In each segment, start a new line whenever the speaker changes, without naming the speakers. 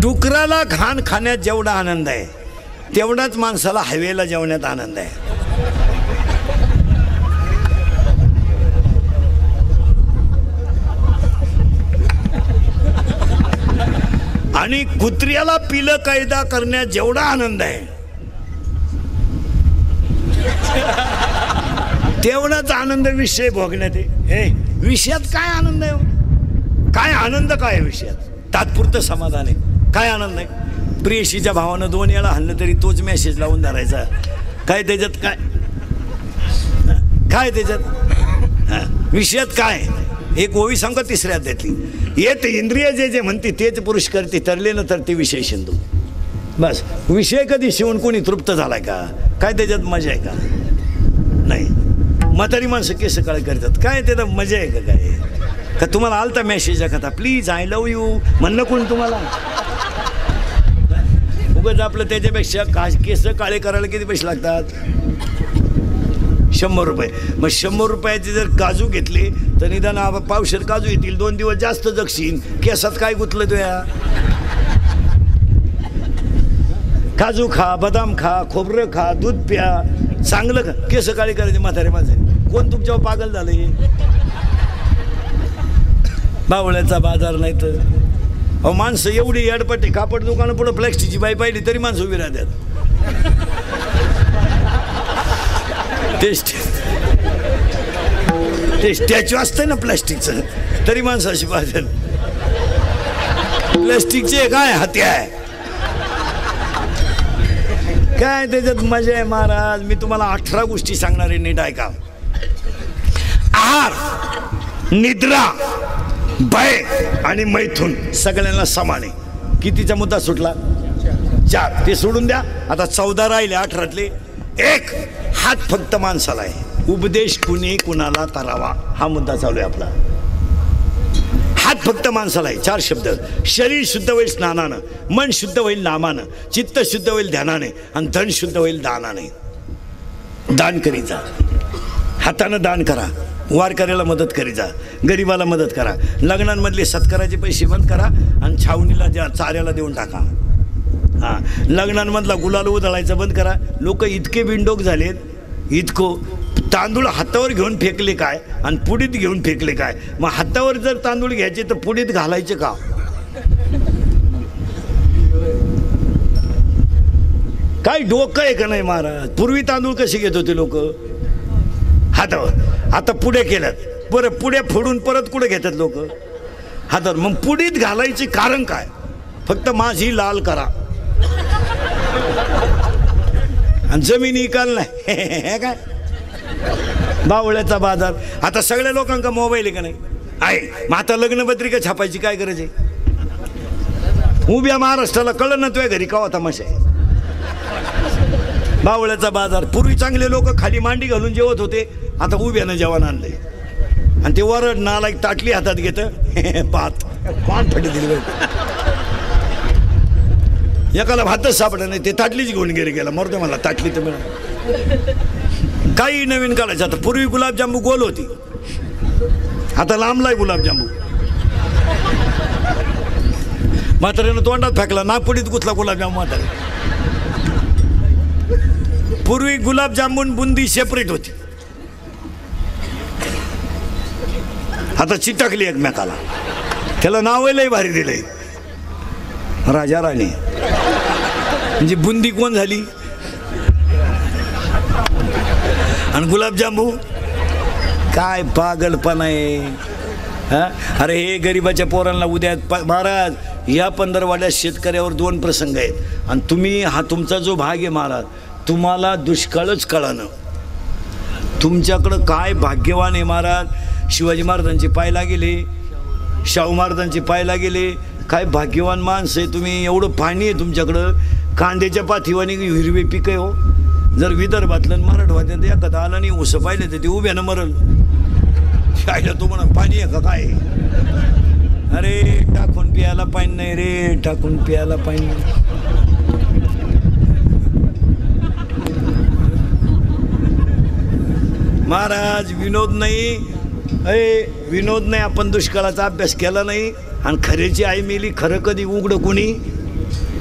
डुकराला घाण खाण्यात जेवढा आनंद आहे तेवढाच माणसाला हवेला जेवण्यात आनंद आहे. आणि कुत्र्याला पिलं कायदा करण्यात जेवढा आनंद आहे तेवढाच आनंद विषय भोगण्यात आहे. विषयात काय आनंद आहे? काय आनंद काय आहे विषयात? तात्पुरतं समाधान आहे. काय आनंद आहे? प्रेयशीच्या भावानं 2 वेळा हल्लं तरी तोच मेसेज लावून धरायचा. काय त्याच्यात? काय त्याच्यात विषयात काय? एक ओवी सांगा तिसऱ्या अध्यायातली, येत इंद्रिय जे जे म्हणते तेच पुरुष करते, तरले न तर ते विषय शिंदू. बस विषय कधी शिवून कोणी तृप्त झालाय का? काय त्याच्यात मजा आहे का? नाही. म्हातारी माणसं केस काळे करतात, काय त्याच्यात मजा आहे का? काय का तुम्हाला आलता मेसेज एखादा प्लीज आय लव्ह यू म्हणणं कोण तुम्हाला? उगाच आपलं त्याच्यापेक्षा केस काळे करायला किती पैसे लागतात? 100 रुपये. मग 100 रुपयाचे जर काजू घेतले तर निदान पावशेर काजू येतील, 2 दिवस जास्त जगशील. केसात काय गुतलं तुया? काजू खा, बदाम खा, खोबरं खा, दूध प्या, चांगलं खा. केस काळे करायचे म्हातारे माणसाने? कोण तुमच्यावर पागल झालंय? बावळ्याचा बाजार नाही तर अहो माणसं एवढी येडपट्टी. कापड दुकानं पुढं प्लॅस्टिकची बाई पाहिली तरी माणसं उभी राहतात. ते स्टॅच्यू असतं ना प्लॅस्टिकचं तरी माणसं अशी पाहतात. प्लॅस्टिकचे काय हाती आहे? काय त्याच्यात मजा आहे महाराज? मी तुम्हाला 18 गोष्टी सांगणार आहे, नीट ऐका. आहार, निद्रा, भय आणि मैथून सगळ्यांना समान आहे. कितीचा मुद्दा सुटला? 4. ते सोडून द्या. आता 14 राहिले 18तले. 1 हात फक्त माणसाला आहे. उपदेश कुणी कुणाला करावा हा मुद्दा चालू आहे आपला. हात फक्त माणसाला आहे. 4 शब्द. शरीर शुद्ध होईल स्नानानं, मन शुद्ध होईल नामानं, चित्त शुद्ध होईल ध्यानाने आणि धन शुद्ध होईल दानाने. दान करी जा. हातानं दान करा. वारकऱ्याला मदत करी जा. गरिबाला मदत करा. लग्नांमधले सत्काराचे पैसे बंद करा आणि छावणीला ज्या चाऱ्याला देऊन टाका. हां, लग्नांमधला गुलाल उधळायचं बंद करा. लोक इतके बिंडोक झालेत, इतकं तांदूळ हातावर घेऊन फेकले काय आणि पुडीत घेऊन फेकले काय. मग हातावर जर तांदूळ घ्यायचे तर पुडीत घालायचे का? काय डोकं आहे का नाही महाराज? पूर्वी तांदूळ कसे घेत होते लोक? हातावर. आता पुढे केलं, बरं पुढे फोडून परत कुठे घेतात लोक? हातावर. मग पुडीत घालायचे कारण काय? फक्त माझी लाल करा आणि जमीन इकाल नाही. काय बावळ्याचा बाजार? आता सगळ्या लोकांका मोबाईल आहे का नाही? आहे. मग आता लग्नपत्रिका छापायची काय गरज आहे? उभ्या महाराष्ट्राला कळलं ना तुझ्या घरी कावा तमाशा आहे. बावळ्याचा बाजार. पूर्वी चांगले लोक खाली मांडी घालून जेवत होते, आता उभ्यानं जेवण आणलंय. आणि ते वरड नाला एक ताटली हातात घेतं, भात कोण फटी दिली. एकाला भातच सापडलं नाही, ते ताटलीच घेऊन गेला. मरतो मला ताटली तर मिळा. काही नवीन काढायचं. आता पूर्वी गुलाबजांबू गोल होती, आता लांबलाय गुलाबजांबू. म्हाताऱ्यानं तोंडात फेकला, नागपुडीत गुतला गुलाबजांबू म्हातारे. पूर्वी गुलाबजामुन बुंदी सेपरेट होती, आता चिटकली एकमेकाला. त्याला नाव लय भारी दिलंय, राजा राणी. म्हणजे बुंदी कोण झाली आणि गुलाबजांबू? काय पागलपणा आहे हा? अरे हे गरिबाच्या पोरांना उद्या महाराज या 15 वाड्यात शेतकऱ्यावर 2 प्रसंग आहेत आणि तुम्ही हा तुमचा जो भाग आहे महाराज, तुम्हाला दुष्काळच कळानं. तुमच्याकडं काय भाग्यवान आहे महाराज. शिवाजी महाराजांचे पायला गेले, शाहू महाराजांचे पायला गेले. काय भाग्यवान माणसं आहे तुम्ही. एवढं पाणी आहे तुमच्याकडं, कांद्याच्या पाठीवानी हिरवे पिकं आहे हो. जर विदर्भातलं मराठवाड्यात एखादा आला नाही उसं पाहिलं तर ते उभ्यानं मरल. शायला तो म्हणा पाणी आहे का काय? अरे टाकून प्यायला पाणी नाही रे, टाकून प्यायला पाणी नाही. महाराज विनोद नाही, विनोद नाही. आपण दुष्काळाचा अभ्यास केला नाही आणि खरेची आई मेली. खरं कधी उघडं कोणी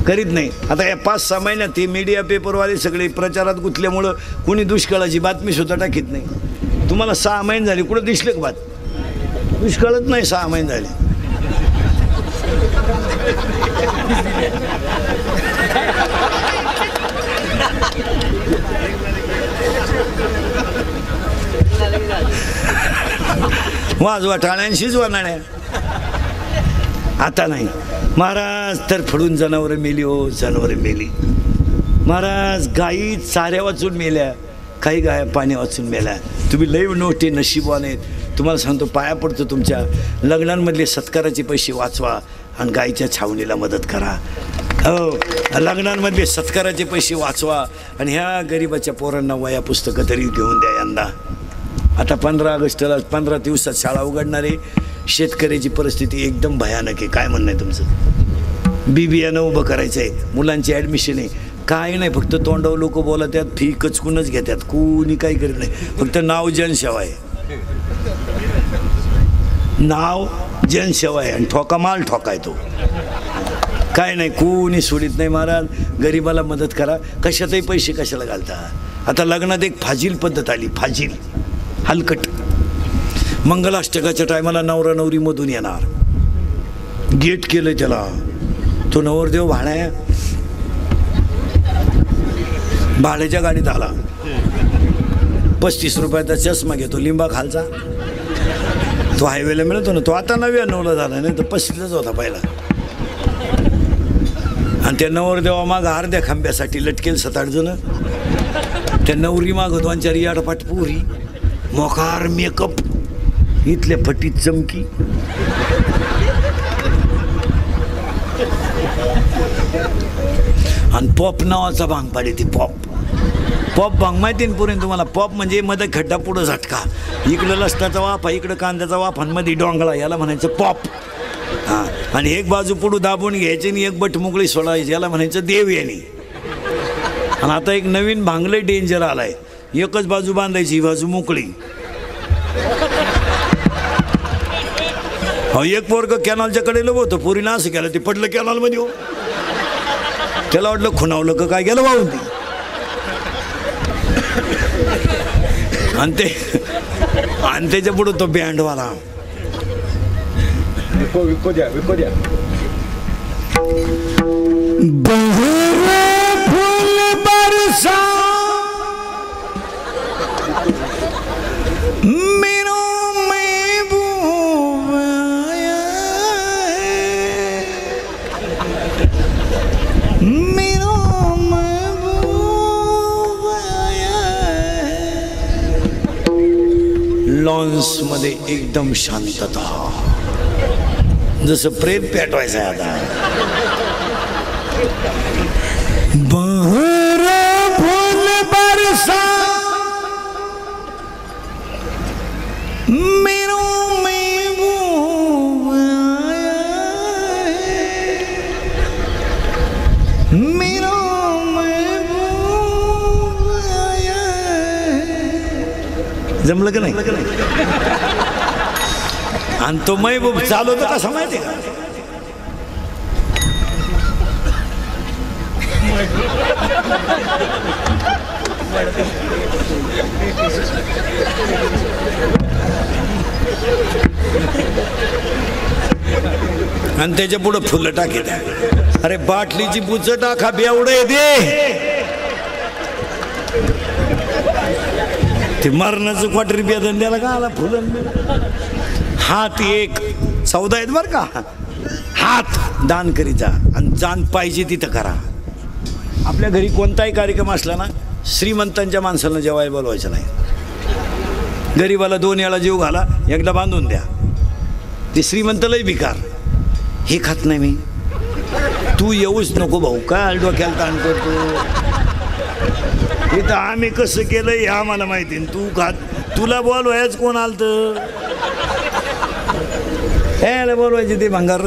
करीत नाही. आता या 5-6 महिन्यात ते मीडिया पेपरवाले सगळे प्रचारात गुंतल्यामुळं कोणी दुष्काळाची बातमी सुद्धा टाकीत नाही. तुम्हाला 6 महिने झाले कुठं दिसले का बात? दुष्काळच नाही 6 महिने झाले. वाजवा टाळ्यांशीच वानाड्या. आता नाही महाराज, तर फडून जनावरं मेली हो, जनावरं मेली महाराज. गायी चाऱ्या वाचून मेल्या, काही गाया पाणी वाचून मेल्या. तुम्ही लई नोटे नशीबवान आहेत. तुम्हाला सांगतो, पाया पडतो तुमच्या. लग्नांमधले सत्काराचे पैसे वाचवा आणि गायीच्या छावणीला मदत करा. हो, लग्नांमधले सत्काराचे पैसे वाचवा आणि ह्या गरिबाच्या पोरांना वया पुस्तकं तरी घेऊन द्या यंदा. आता 15 ऑगस्टला 15 दिवसात शाळा उघडणारे शेतकऱ्याची परिस्थिती एकदम भयानक आहे. काय म्हणणं आहे तुमचं? बिबियानं उभं करायचं आहे, मुलांची ॲडमिशन आहे, काय नाही, फक्त तोंडावर लोक बोलत आहेत, फी कचकूनच घेतात, कोणी काही करीत नाही. फक्त नाव जनसेवा आहे, नाव जनसेवा आहे आणि ठोका माल ठोकाय तो. काय नाही, कोणी सोडित नाही. महाराज, गरिबाला मदत करा. कशातही पैसे कशाला घालता? आता लग्नात एक फाजील पद्धत आली, फाजील हलकट. मंगलाष्टकाच्या टायमाला नवरा नवरी मधून येणार, गेट केलं त्याला. तो नवरदेव भाड्याच्या गाडीत आला, 35 रुपयाचा चष्मा घेतो, लिंबा खालचा. तो हायवेला मिळतो ना, तो आता 99ला झाला, नाही तर 35लाच होता पहिला. आणि त्या नवरदेवा मागं अर्ध्या खांब्यासाठी लटकेल 7-8 जण. त्या नवरी मागं 2-4 याडपाट पुरी, मोकार मेकअप, इथल्या फटीत चमकी. आणि पॉप नावाचा भांग पाडे. ती पॉप भांग माहिती ना पुरेन तुम्हाला? पॉप म्हणजे मध्ये खड्डा पुढं झटका, इकडं लसणाचा वाफा, इकडं कांद्याचा वाफा आणि मध्ये डोंगळा, याला म्हणायचं पॉप. हां, आणि एक बाजू पुढं दाबून घ्यायची आणि एक बट मोकळी सोडायची, याला म्हणायचं देव याने. आणि आता एक नवीन भांगले डेंजर आलाय, एकच बाजू बांधायची, ही बाजू मोकळी. हो, एक पोरग कॅनलच्या कडेला होतं, पोरीनं असं केलं, ते पडलं कॅनलमध्ये. हो, त्याला वाटलं खुणावलं का काय, गेलं वाहून ती. आणि त्याच्या पुढं तो बँडवाला. विको द्या. फूल बरसा मेरो महबूब आया है, मेरो महबूब आया है. लॉन्स मध्ये एकदम शांतता, जसं प्रेम पेटवायचं आहे आता. बहरे फूल बरसा मेरो महबूब आया है, मेरो महबूब आया है. जमलं का नाही? आणि तो महबूब चालवतो कसा माहिती का? आणि त्याच्या पुढं फुलं टाकीत. अरे बाटलीची बुच टाका, बेवडे दे. ते मरणाचं क्वार्टर बेदन द्याला का आला फुलं. हात एक 14 आहेत बरं का. हात दान करीत जा आणि दान पाहिजे तिथं करा. आपल्या घरी कोणताही कार्यक्रम असला ना, श्रीमंतांच्या माणसांना जेवायला बोलवायचं नाही. गरीबाला 2 वेळा जेव घाला, एकदा बांधून द्या. ते श्रीमंतलाही भिकार, हे खात नाही मी, तू येऊच नको भाऊ, काय डोक्याला ताण करतो. इथं आम्ही कसं केलं हे आम्हाला माहिती, तू खात. तुला बोलवायच कोण आलतं? याला बोलवायचे ते भंगार.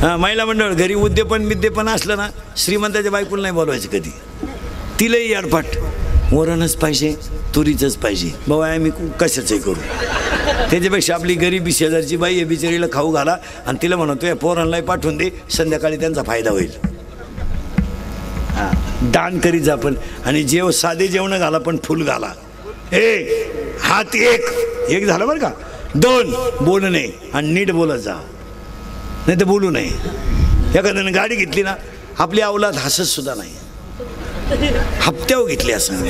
हां, महिला मंडळ घरी उद्यापन असलं ना, श्रीमंताच्या बायकोला नाही बोलवायचं कधी. तिलाही अडपाट, वरणच पाहिजे, तुरीचंच पाहिजे. भाऊ आम्ही कशाचंही करू. त्याच्यापेक्षा आपली गरीबी शेजारची बाई आहे, बिचारीला खाऊ घाला आणि तिला म्हणतो या पोरांनाही पाठवून दे, संध्याकाळी त्यांचा फायदा होईल. दान करीत जा पण, आणि साधे जेवण घाला पण फुल घाला. हात एक झालं बरं का. 2 बोलणे आणि नीट बोलत जा, नाही तर बोलू नये. एखाद्यानं गाडी घेतली ना, आपली अवलाद हसत सुद्धा नाही, हप्त्यावर घेतली असं.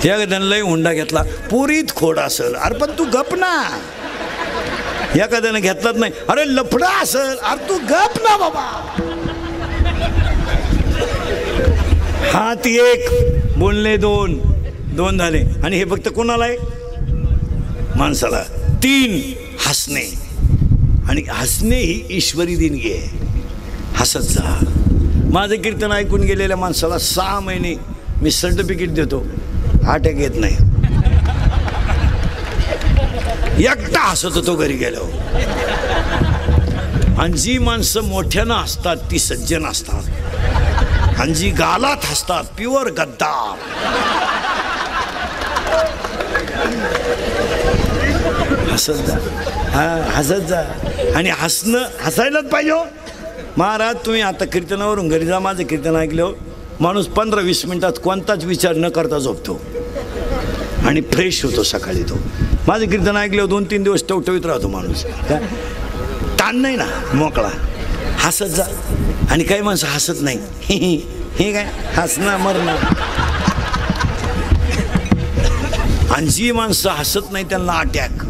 एखाद्यानं लय हुंडा घेतला, पुरीत खोड असेल, अरे पण तू गप ना. एखाद्यानं घेतलाच नाही, अरे लफडा असेल, अरे तू गप ना बाबा. हात 1 बोलणे 2 झाले. आणि हे फक्त कोणाला आहे? माणसाला. 3 हसणे, आणि हसणे ही ईश्वरी देणगी आहे. हसत जा. माझं कीर्तन ऐकून गेलेल्या माणसाला 6 महिने मी सर्टिफिकेट देतो, अटॅक येत नाही. एकटा हसत होतो घरी गेलो. आणि जी माणसं मोठ्यानं हसतात ती सज्जन असतात, आणि जी गालात हसतात प्युअर गद्दार. हसत जा, हसत जा. आणि हसायलाच पाहिजे. महाराज तुम्ही आता कीर्तनावरून घरी जा, माझं कीर्तन ऐकलं, माणूस 15-20 मिनिटात कोणताच विचार न करता झोपतो आणि फ्रेश होतो सकाळी. तो माझं कीर्तन ऐकलं 2-3 दिवस टवटवीत राहतो माणूस. ताण नाही ना, मोकळा. हसत जा. आणि काही माणसं हसत नाही, हे काय हसणं मरणं. आणि जी माणसं हसत नाही त्यांना अटॅक.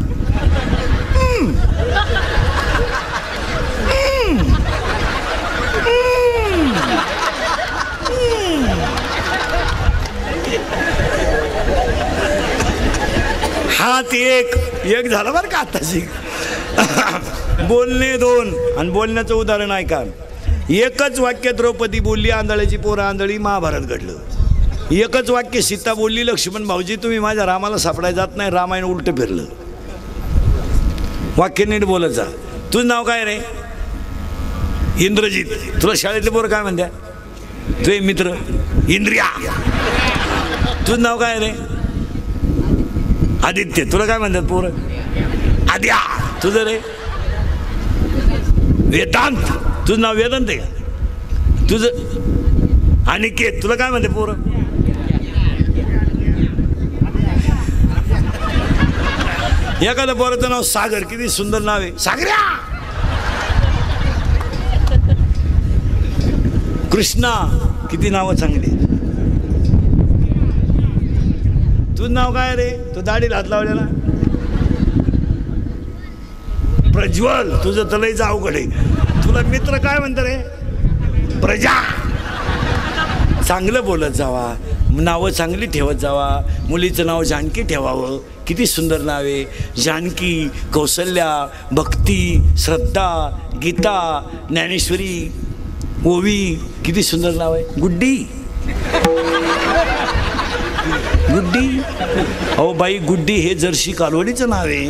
हात 1 झालं बरं का आताशी. बोलणे 2. आणि बोलण्याचं उदाहरण ऐका. एकच वाक्य द्रौपदी बोलली, आंधळ्याची पोरं आंधळी, महाभारत घडलं. एकच वाक्य सीता बोलली, लक्ष्मण भाऊजी तुम्ही माझ्या रामाला सापडायला जात नाही, रामायण उलटं फिरलं. वाक्य नीट बोलत जा. तुझं नाव काय रे? इंद्रजित. तुला शाळेतले पोरं काय म्हणत्या? तुझे मित्र इंद्रिया. तुझं नाव काय रे? आदित्य. तुला काय म्हणतात पोरं? आद्या. तुझं रे? वेदांत. तुझं नाव वेदांत आहे का? तुझं अनिकेत. तुला काय म्हणते पोरं? एखाद्या पोराचं नाव सागर, किती सुंदर नाव आहे, सागऱ्या. कृष्णा, किती नावं चांगली. तुझं नाव काय रे? तो दाढीला हात लावलेला प्रज्वल. तुझं तर लयच अवघड आहे. तुला मित्र काय म्हणतात रे? प्रजा. चांगलं बोलत जावा, नावं चांगली ठेवत जावा. मुलीचं नाव जानकी ठेवावं, किती सुंदर नाव आहे. जानकी, कौसल्या, भक्ती, श्रद्धा, गीता, ज्ञानेश्वरी, ओवी, किती सुंदर नाव आहे. गुड्डी. गुड्डी. अहो बाई, गुड्डी हे जर्सी कालवडीचं नाव आहे.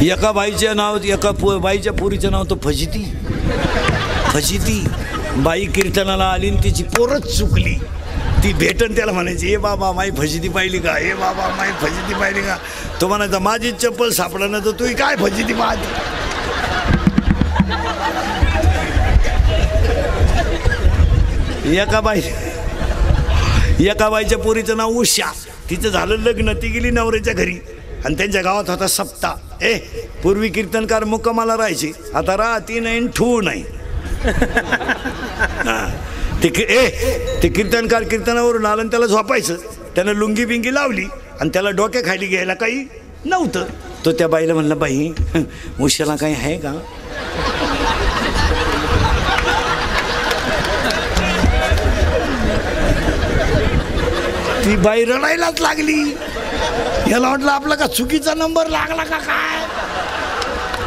एका बाईच्या नाव, एका बाईच्या पोरीचं नाव तर फजिती. फजिती. बाई कीर्तनाला आली आणि तिची पोरच चुकली. ती भेटन त्याला म्हणायची, ए बाबा माई फजिती पाहिली का? ए बाबा माई फजिती पाहिली का? तो म्हणायचा माझी चप्पल सापडा ना, तर तू काय फजिती पाहते. एका बाईच्या पोरीचं नाव उषा. तिचं झालं लग्न, ती गेली नवऱ्याच्या घरी, आणि त्यांच्या गावात होता सप्ता. पूर्वी कीर्तनकार मुक्कामाला राहायचे, आता राहती नाही ठू नाही. ते कीर्तनकार कीर्तनावरून आलं आणि त्याला झोपायचं. त्यानं लुंगी बिंगी लावली आणि त्याला डोक्याखाली घ्यायला काही नव्हतं. तो त्या बाईला म्हणला, बाई उशाला काही आहे का? ती बाई रडायलाच लागली. याला वाटलं आपला का चुकीचा नंबर लागला का काय.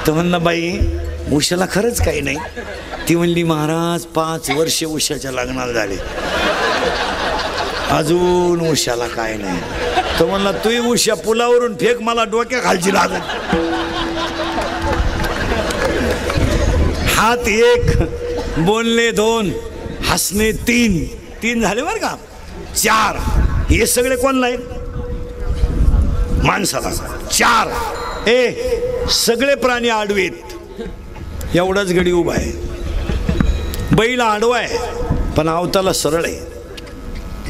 तर म्हणला, बाई उशाला खरंच काही नाही. ती म्हणली, महाराज 5 वर्ष उशाच्या लग्नाला झाले, अजून उशाला काय नाही. तो म्हणला, तू उशा पुलावरून फेक, मला डोक्या खालची लागत. हात 1, बोलणे 2, हसणे 3 झाले बरं का. 4 हे सगळे कोणला आहे? माणसाला. 4 सगळे प्राणी आडवेत, एवढाच गडी उभा आहे. बैल आडवा आहे पण आवताला सरळ आहे.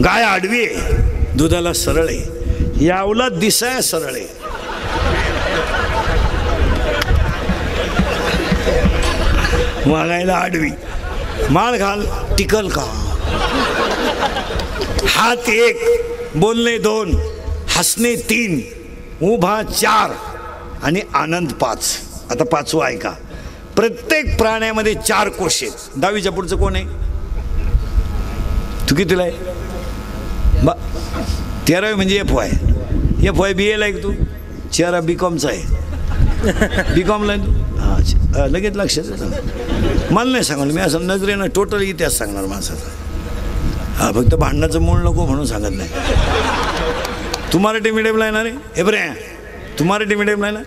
गाय आडवी आहे, दुधाला सरळ आहे. यावला दिसाय सरळ आहे. वागायला आडवी. माळ घाल टिकल का? हात 1, बोलणे 2, हसणे 3, उभा 4 आणि आनंद 5. आता 5वं ऐका. प्रत्येक प्राण्यामध्ये 4 कोश आहेत. 10वीच्या पुढचं कोण आहे? तू कितीला आहे? 13वी म्हणजे FY. FY BA ला आहे तू? 4 BCOMचा आहे. BCOMला आहे तू? हां, लगेच लक्षात येतं. मला नाही सांगणार मी, असं नजरेनं टोटल इतिहास सांगणार माणसाचा. हा, फक्त भांडणाचं मूळ नको म्हणून सांगत नाही. तू मराठी मीडियमला येणार आहे? हे बरं, तू मराठी मीडियमला आहे ना?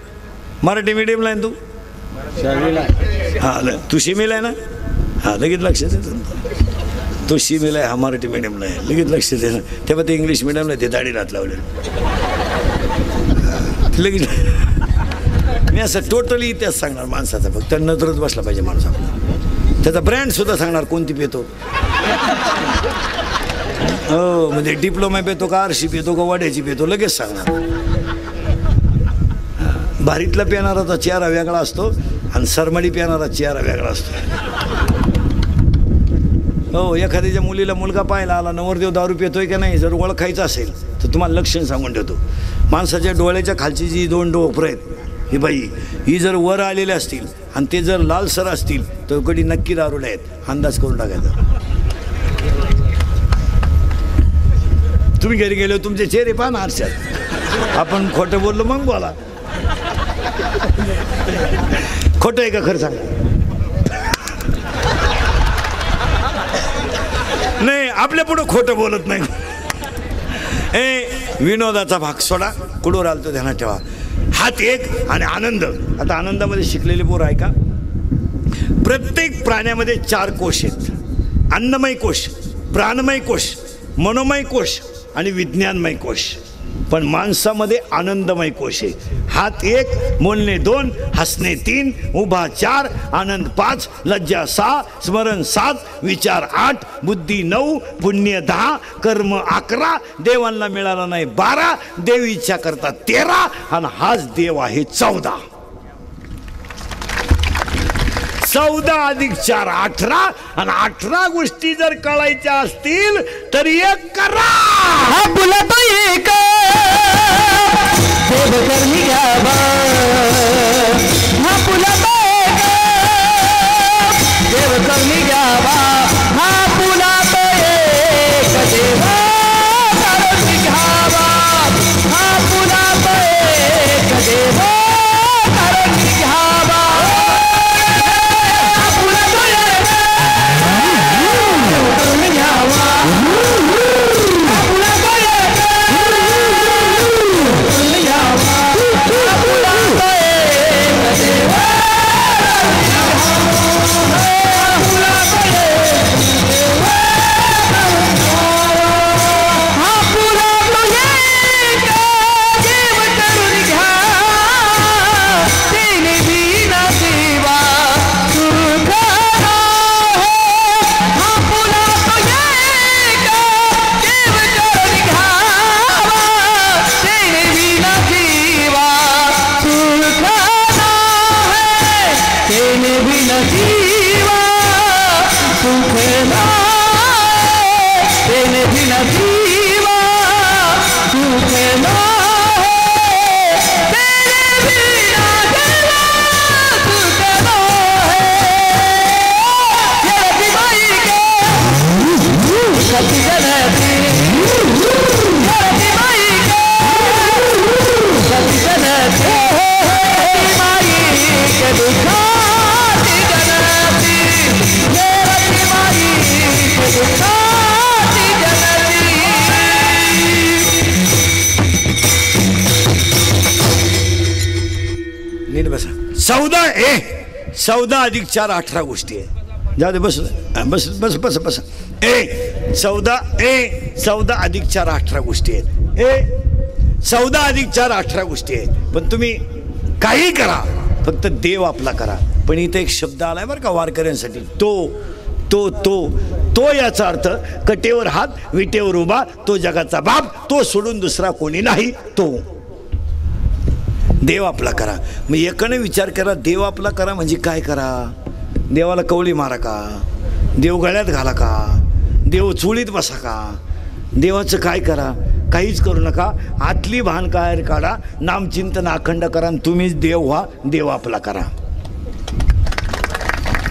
मराठी मीडियमला आहे तू? हां, तू शिमेला आहे ना? हां, लगेच लक्षात येतं. तो शिमेला आहे, हा मराठी मीडियमला आहे, लगेच लक्षात येतं. तेव्हा ते इंग्लिश मीडियमला आहे, ते दाढी रात लावले लगेच. मी असं टोटली इतिहास सांगणार माणसाचा, फक्त नजरच बसला पाहिजे माणूस आपला. त्याचा ब्रँड सुद्धा सांगणार कोणती पितो. हो, म्हणजे डिप्लोमा पितो का, आरशी पितो का, वाड्याची पितो, लगेच सांगणार. भारीतला पिणाराचा चेहरा वेगळा असतो आणि सरमडी पिणारा चेहरा वेगळा असतो. हो, एखाद्याच्या मुलीला मुलगा पाहायला आला, नवरदेव दारू पितोय का नाही जर ओळखायचं असेल तर तुम्हाला लक्षण सांगून ठेवतो. माणसाच्या डोळ्याच्या खालची जी 2 डोळं आहेत, ही बाई ही जर वर आलेले असतील आणि ते जर लालसर असतील तर कधी नक्की दारुडे आहेत, अंदाज करून टाकायचा. तुम्ही घरी गेलो तुमचे चेहरे पहा ना आरशात. आपण खोटं बोललो मग बोला. खोटं आहे का खरं सांगा? नाही, आपल्या पुढं खोटं बोलत नाही. विनोदाचा भाग सोडा, कुठवर आलतो ध्यानात ठेवा. हात 1 आणि आनंद. आता आनंदामध्ये शिकलेले पोरं आहे का? प्रत्येक प्राण्यामध्ये 4 कोश आहेत. अन्नमय कोश, प्राणमय कोश, मनोमय कोश आणि विज्ञानमय कोश. पण माणसामध्ये आनंदमय कोश आहे. हात 1, बोलणे 2, हसणे 3, उभा 4, आनंद 5, लज्जा 6, स्मरण 7, विचार 8, बुद्धी 9, पुण्य 10, कर्म 11, देवांना मिळाला नाही 12, देव इच्छा करता 13 आणि हाच देव आहे 14. 14 अधिक 4 18 आणि 18 गोष्टी जर कळायच्या असतील तर एक करा.
पुला तो एक देव करणी घ्यावा. हा पुला तो एक देव करणी घ्यावा. हा पुला तो एक देव करणी घ्यावा. हा पुला तो एक देव करणी घ्यावा. हा पुला तो एक देव करणी घ्यावा.
नीट बसा. 14 अधिक 4 18 गोष्टी आहे. जाऊ दे, बस बस बस बस बस. 14 अधिक 4 18 गोष्टी आहेत. 14 अधिक 4 18 गोष्टी आहेत. पण तुम्ही काही करा, फक्त देव आपला करा. पण इथे एक शब्द आलाय बरं का वारकऱ्यांसाठी, तो तो तो तो याचा अर्थ कटेवर हात विटेवर उभा, तो जगाचा बाप, तो सोडून दुसरा कोणी नाही, तो देव आपला करा. मग एकाने विचार करा देव आपला करा म्हणजे काय करा? देवाला कवळी मारा का? देव गळ्यात घाला का? देव चुळीत बसा का? देवाचं काय करा? काहीच करू नका. आतली भान काय काढा, नामचिंतन अखंड करा, तुम्हीच देव व्हा, देव आपला करा,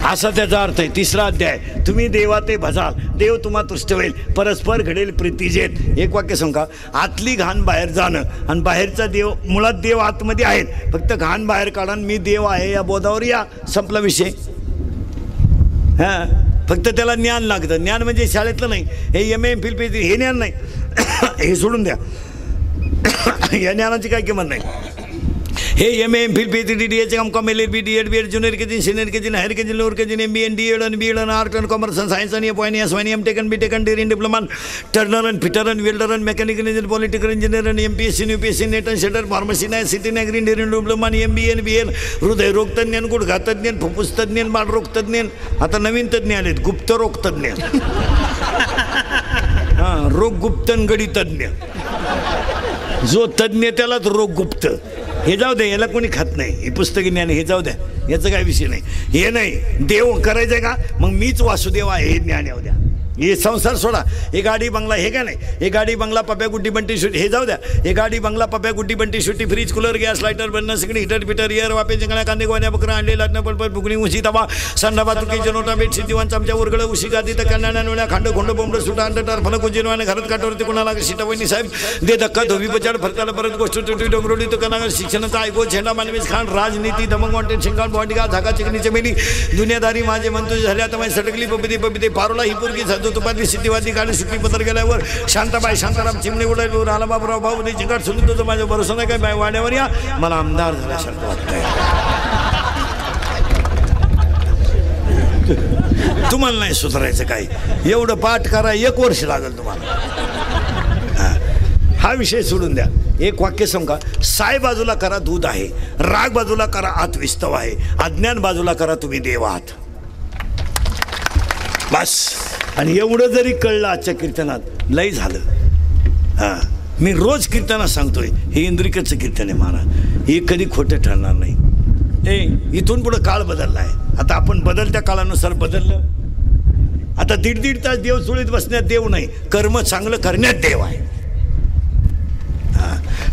असा त्याचा अर्थ आहे. तिसरा अध्याय, तुम्ही देवाते भजाल, देव तुम्हा तुष्ट होईल, परस्पर घडेल प्रीतीजेत. एक वाक्य सांगा, आतली घाण बाहेर जाणं आणि बाहेरचा देव, मुळात देव आतमध्ये आहेत, फक्त घाण बाहेर काढा, मी देव आहे या बोधावर या, संपला विषय. हां, फक्त त्याला ज्ञान लागतं. ज्ञान म्हणजे शाळेतलं नाही, हे MA MPhil PhD हे ज्ञान नाही, हे सोडून द्या, या ज्ञानाची काय किंमत नाही. हे MA MPhil PhD DH MCom LLB DED BEd junior KG senior KG higher KG lower KG MBA and DEd and BEd and art and commerce and science आणि FY MTech and BTech and dairying diploma turner and fitter and welder and mechanical engineer political engineer and MPSC UPSC NET and शेटर pharmacy नाही city नॅग्री dairying diploma आणि MBA and BL हृदयरोगतज्ञ गुडघातज्ञ फुफ्फुसतज्ञ बाळरोगतज्ञ. आता नवीन तज्ञ आलेत, गुप्तरोगतज्ञ. हां, रोग गुप्तन गडी तज्ञ, जो तज्ञ त्यालाच रोग गुप्त. हे जाऊ द्या, याला कोणी खात नाही, हे पुस्तकी ज्ञान, हे जाऊ द्या, याचं काय विषय नाही. हे नाही, देव करायचं का, मग मीच वासुदेव आहे हे ज्ञान येऊ द्या. हे संसार सोडा, हे गाडी बंगला हे काय नाही, हे गाडी बंगला पप्या गुड्डी बंटी शुटी हे जाऊ द्या. हे गाडी बंगला पप्या गुड्डी बंटी शुटी फ्रीज कूलर गॅस लायटर बनणं सगळी हिटर बिटर एअर वापे जंगळ्या कांदे गोण्या बकरा अंडे लाटणं पडपड फुगणी उशी तवा संडा बातुकी जनोटा बेडशीट दिवाण चमच्या उरगळं उशी गादी तर कन्या नोळ्या खांड खोंड बोंबड सुटा अंड टार फलक उजिनवाने घरात काटवरती कोणाला सीतावणी साहेब दे धक्का धोबी बचाड फरकाला परत गोष्ट तुटी डोंगरोडी तो कनागर शिक्षणाचा ऐको झेंडा मानवीस खान राजनीती दमंग वाटेल शिंगाण बॉन्डिगा झाका चिकनीचे मेली दुनियादारी माझे म्हणतो झाले आता माझी सटकली पबिते पबिते पारोला ही पोरगी साधू तुपातली सिद्धीवादी गाडी सुट्टी पत्र गेल्यावर शांताबाई शांताराम चिमणे उडाल्यावर आला बाबूराव भाऊ जिंकाट सुरू तो माझ्या भरोसा नाही काय बाय वाड्यावर या मला आमदार झाल्यासारखं वाटतंय. तुम्हाला नाही सुधारायचं काही, एवढं पाठ करा 1 वर्ष लागेल तुम्हाला. हा विषय सोडून द्या. एक वाक्य सांगा, साय बाजूला करा दूध आहे, राग बाजूला करा आत विस्तव आहे, अज्ञान बाजूला करा तुम्ही देव आहात, बस. आणि एवढं जरी कळलं आजच्या कीर्तनात लय झालं. हां, मी रोज कीर्तनात सांगतोय, हे इंद्रिकचं कीर्तन आहे महाराज, हे कधी खोटं ठरणार नाही. इथून पुढं काळ बदलला आहे, आता आपण बदलत्या काळानुसार बदललं. आता 1.5 तास देव चुळीत बसण्यात देव नाही, कर्म चांगलं करण्यात देव आहे.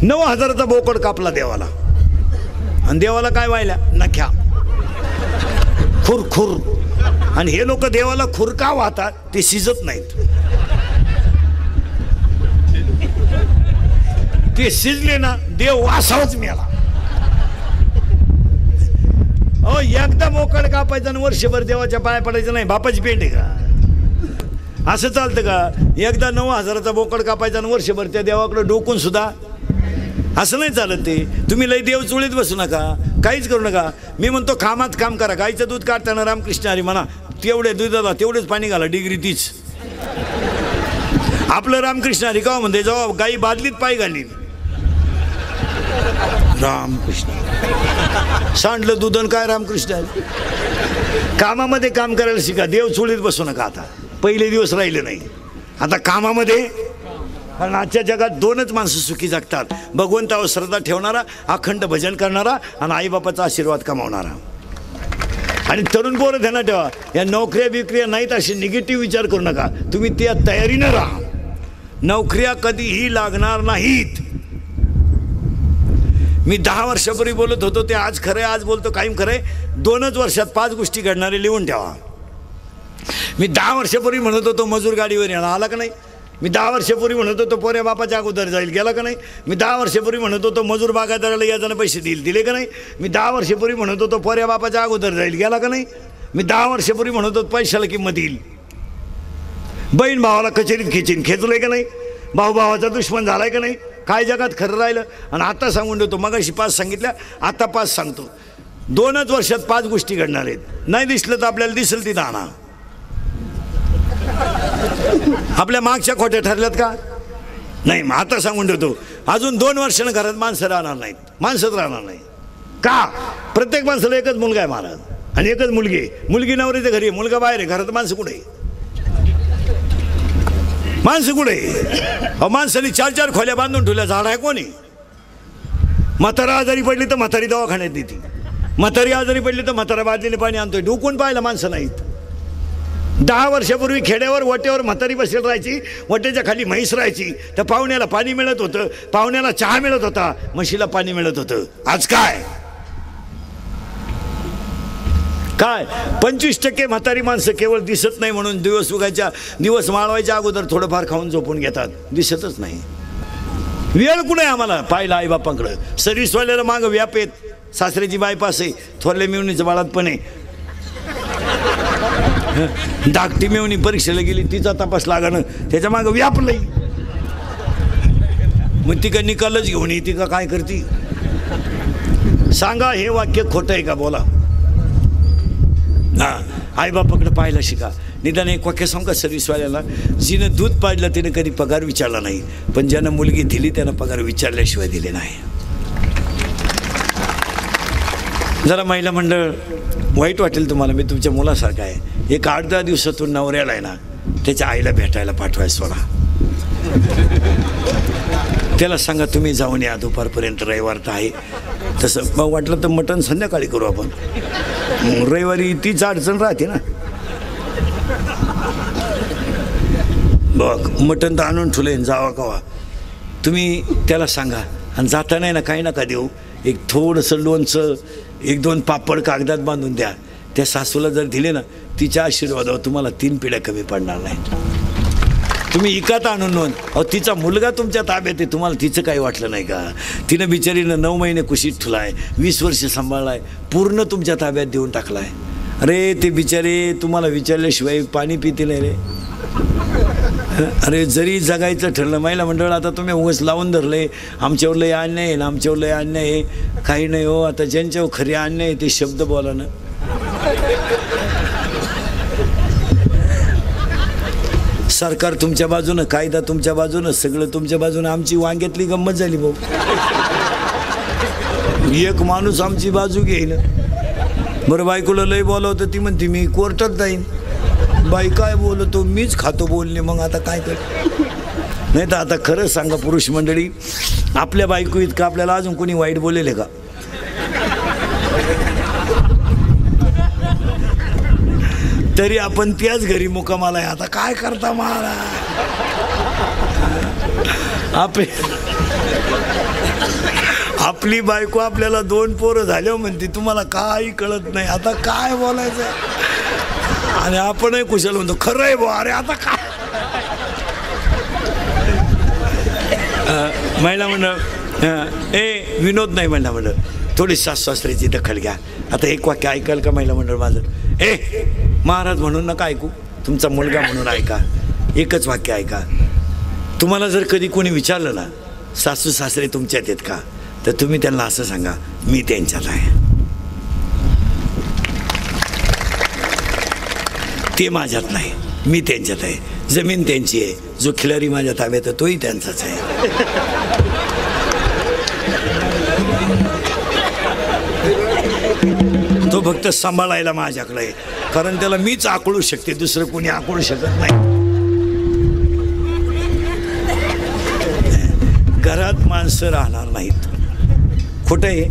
9,000चा बोकड कापला देवाला, आणि देवाला काय व्हायला नख्या खुर खुर. आणि हे लोक देवाला खुर का वाहतात, ते शिजत नाहीत. ते शिजले ना देव वासावच मिळाला. अहो, एकदा बोकड कापायचा आणि वर्षभर देवाच्या पाया पडायचं नाही, बापाची पेंट आहे का? असं चालतं का? एकदा 9,000चा बोकड कापायचा आणि वर्षभर त्या देवाकडे डोकून सुद्धा असं नाही चालत. ते तुम्ही लई देव चुळीत बसू नका, काहीच करू नका. मी म्हणतो कामात काम करा. गाईचं दूध काढताना रामकृष्ण हरी म्हणा, तेवढे दुधाला तेवढेच पाणी घाला, डिग्री तीच. आपलं रामकृष्ण हरी का म्हणते, जेव्हा गाई बादलीत पाय घाली रामकृष्ण सांडलं दूधन काय रामकृष्ण हरी. कामामध्ये काम करायला शिका, देव चुळीत बसू नका. आता पहिले दिवस राहिले नाही, आता कामामध्ये. कारण आजच्या जगात 2च माणसं सुखी जगतात, भगवंतावर श्रद्धा ठेवणारा, अखंड भजन करणारा आणि आईबापाचा आशीर्वाद कमावणारा. आणि तरुण पोरं ध्यानात ठेवा, या नोकऱ्या बिक्रिया नाहीत असे निगेटिव्ह विचार करू नका. तुम्ही त्या तयारीनं राहा, नोकऱ्या कधीही लागणार नाहीत. मी 10 वर्षापूर्वी बोलत होतो ते आज खरं आहे, आज बोलतो कायम खरं आहे. 2च वर्षात 5 गोष्टी घडणारे लिहून ठेवा. मी 10 वर्षापूर्वी म्हणत होतो मजूर गाडीवर येणार, आला का नाही? मी 10 वर्षापूर्वी म्हणत होतो पोऱ्या बापाच्या अगोदर जाईल, गेला का नाही? मी 10 वर्षापूर्वी म्हणत होतो मजूर बागायतदाराला याजानं पैसे देईल, दिले का नाही? मी 10 वर्षापूर्वी म्हणत होतो पोऱ्या बापाच्या अगोदर जाईल, गेला का नाही? मी 10 वर्षापूर्वी म्हणत होतो पैशाला किंमत येईल, बहीण भावाला कचेरीत खेचीन, खेचलंय का नाही? भाऊ भावाचा दुश्मन झालाय का नाही? काय जगात खरं राहिलं? आणि आता सांगून देतो, मगाशी 5 सांगितल्या, आता 5 सांगतो. 2च वर्षात 5 गोष्टी घडणार आहेत. नाही दिसलं तर आपल्याला दिसेल ती दाना. आपल्या मागच्या खोट्या ठरल्यात का? नाही. मग आता सांगून देतो, अजून 2 वर्षानं घरात माणसं राहणार नाहीत, माणसंच राहणार नाही. का? प्रत्येक माणसाला एकच मुलगा आहे महाराज आणि एकच मुलगी आहे. मुलगी नवऱ्याच्या घरी आहे, मुलगा बाहेर आहे. घरात माणसं कुठे आहे? माणसं कुठे आहे? माणसाने 4-4 खोल्या बांधून ठेवल्या. झाड आहे कोणी? म्हातारा आजारी पडली तर म्हातारी दवाखान्यात देते. म्हातारी आजारी पडली तर म्हातारा बादलीने पाणी आणतोय. डुकून पाहिलं माणसं नाहीत. 10 वर्षापूर्वी खेड्यावर वट्यावर म्हातारी बसेल राहायची. वट्याच्या खाली म्हैस राहायची. तर पाहुण्याला पाणी मिळत होतं, पाहुण्याला चहा मिळत होता, म्हशीला पाणी मिळत होतं. आज काय? 25% म्हातारी माणसं केवळ दिसत नाही म्हणून दिवस माळवायच्या अगोदर थोडंफार खाऊन झोपून घेतात. दिसतच नाही. वेळ कुठे आम्हाला पाहिला आई बापांकडं. सर्व्हिसवाल्याला मागं व्याप येत. सासऱ्याची बायपास आहे, थोरल्या मेवणीचं बाळात पण आहे. धाकटी मेवणी परीक्षेला गेली, तिचा तपास लागणं, त्याच्या मागं व्याप नाही. मग ती का निकालच घेऊन येते का काय करते? सांगा, हे वाक्य खोटं आहे का? बोला. हां, आईबापाकडे पाहायला शिका. निदान एक वाक्य सांगू का सर्व्हिसवाल्याला? जिनं दूध पाजलं तिने कधी पगार विचारला नाही, पण ज्यानं मुलगी दिली त्यानं पगार विचारल्याशिवाय दिले नाही. जरा महिला मंडळ वाईट वाटेल तुम्हाला, मी तुमच्या मुलासारखा आहे. एक 8-10 दिवसातून नवऱ्याला आहे ना त्याच्या आईला भेटायला पाठवायचं सोडा. त्याला सांगा तुम्ही जाऊन या दुपारपर्यंत, रविवार तर आहे. तसं मग वाटलं तर मटण संध्याकाळी करू आपण. रविवारी तीच अडचण राहते ना. बघ, मटण तर आणून ठेवलं, जावा कवा. तुम्ही त्याला सांगा. आणि जाताना ना काही नका देऊ. एक थोडंसं लोणचं, 1-2 पापड कागदात बांधून द्या. त्या सासूला जर दिले ना, तिच्या आशीर्वादावर तुम्हाला 3 पिढ्या कमी पडणार नाहीत. तुम्ही इकात आणून नोंद. अहो, तिचा मुलगा तुमच्या ताब्यात आहे, तुम्हाला तिचं काही वाटलं नाही का? तिनं बिचारीनं 9 महिने कुशीत ठुलाय, 20 वर्ष सांभाळलाय, पूर्ण तुमच्या ताब्यात देऊन टाकलाय. अरे ते बिचारे तुम्हाला विचारल्याशिवाय पाणी पिते नाही रे. अरे जरी जगायचं ठरलं, महिला मंडळ आता तुम्ही उगाच लावून धरले, आमच्यावर लय अन्याय आहे ना, आमच्यावर लय अन्याय आहे. काही नाही हो, आता ज्यांच्यावर खरे अन्याय आहे ते शब्द बोला ना. सरकार तुमच्या बाजूनं, कायदा तुमच्या बाजूनं, सगळं तुमच्या बाजूनं. आमची वांग्यातली गंमत झाली भाऊ. एक माणूस आमची बाजू घेईन. बरं, बायकोला लय बोलवतं, ती म्हणते मी कोर्टात जाईन. बाई काय बोलतो, मीच खातो बोलणे. मग आता काय कर? नाही तर आता खरं सांगा पुरुष मंडळी, आपल्या बायको इतकं आपल्याला अजून कोणी वाईट बोलेले का? तरी आपण त्याच घरी मुक्कामाला आहे. आता काय करता महाराज? आपली बायको आपल्याला 2 पोरं झाल्यावर म्हणते तुम्हाला काही कळत नाही. आता काय बोलायचं? आणि आपणही कुशल म्हणतो खरं आहे बुवा. अरे आता काय? महिला मंडळ विनोद नाही. महिला मंडळ थोडी सासू-सासऱ्याची दखल घ्या. आता एक वाक्य ऐकाल का महिला मंडळ माझं? महाराज म्हणून नका ऐकू, तुमचा मुलगा म्हणून ऐका. एकच वाक्य ऐका. तुम्हाला जर कधी कोणी विचारलं ना सासू सासरे तुमच्यात आहेत का, तर तुम्ही त्यांना असं सांगा, मी त्यांच्यात आहे, ते माझ्यात नाही, मी त्यांच्यात आहे. जमीन त्यांची आहे, जो खिलारी माझ्या ताब्यात आहे तोही त्यांचाच आहे. तो फक्त सांभाळायला माझ्याकडे आहे, कारण त्याला मीच आकळू शकते, दुसरं कोणी आकळू शकत नाही. घरात माणसं राहणार नाहीत. खोटं आहे.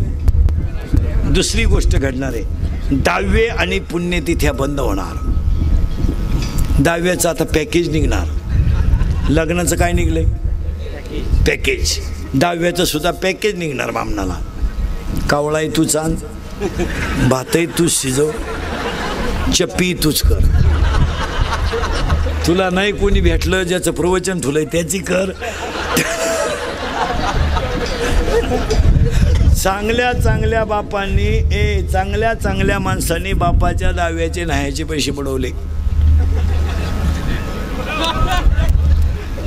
दुसरी गोष्ट घडणार आहे, दहावे आणि पुण्यतिथ्या बंद होणार. दहाव्याचं आता पॅकेज निघणार. लग्नाचं काय निघलंय? पॅकेज. दहाव्याचं सुद्धा पॅकेज निघणार. बामणाला कावळाही तू चांद, भातही तूच शिजव, चप्पी तूच कर. तुला नाही कोणी भेटलं, ज्याचं प्रवचन ठुलंय त्याची कर. चांगल्या चांगल्या बापांनी चांगल्या चांगल्या माणसांनी बापाच्या दहाव्याचे न्हायचे पैसे बुडवले.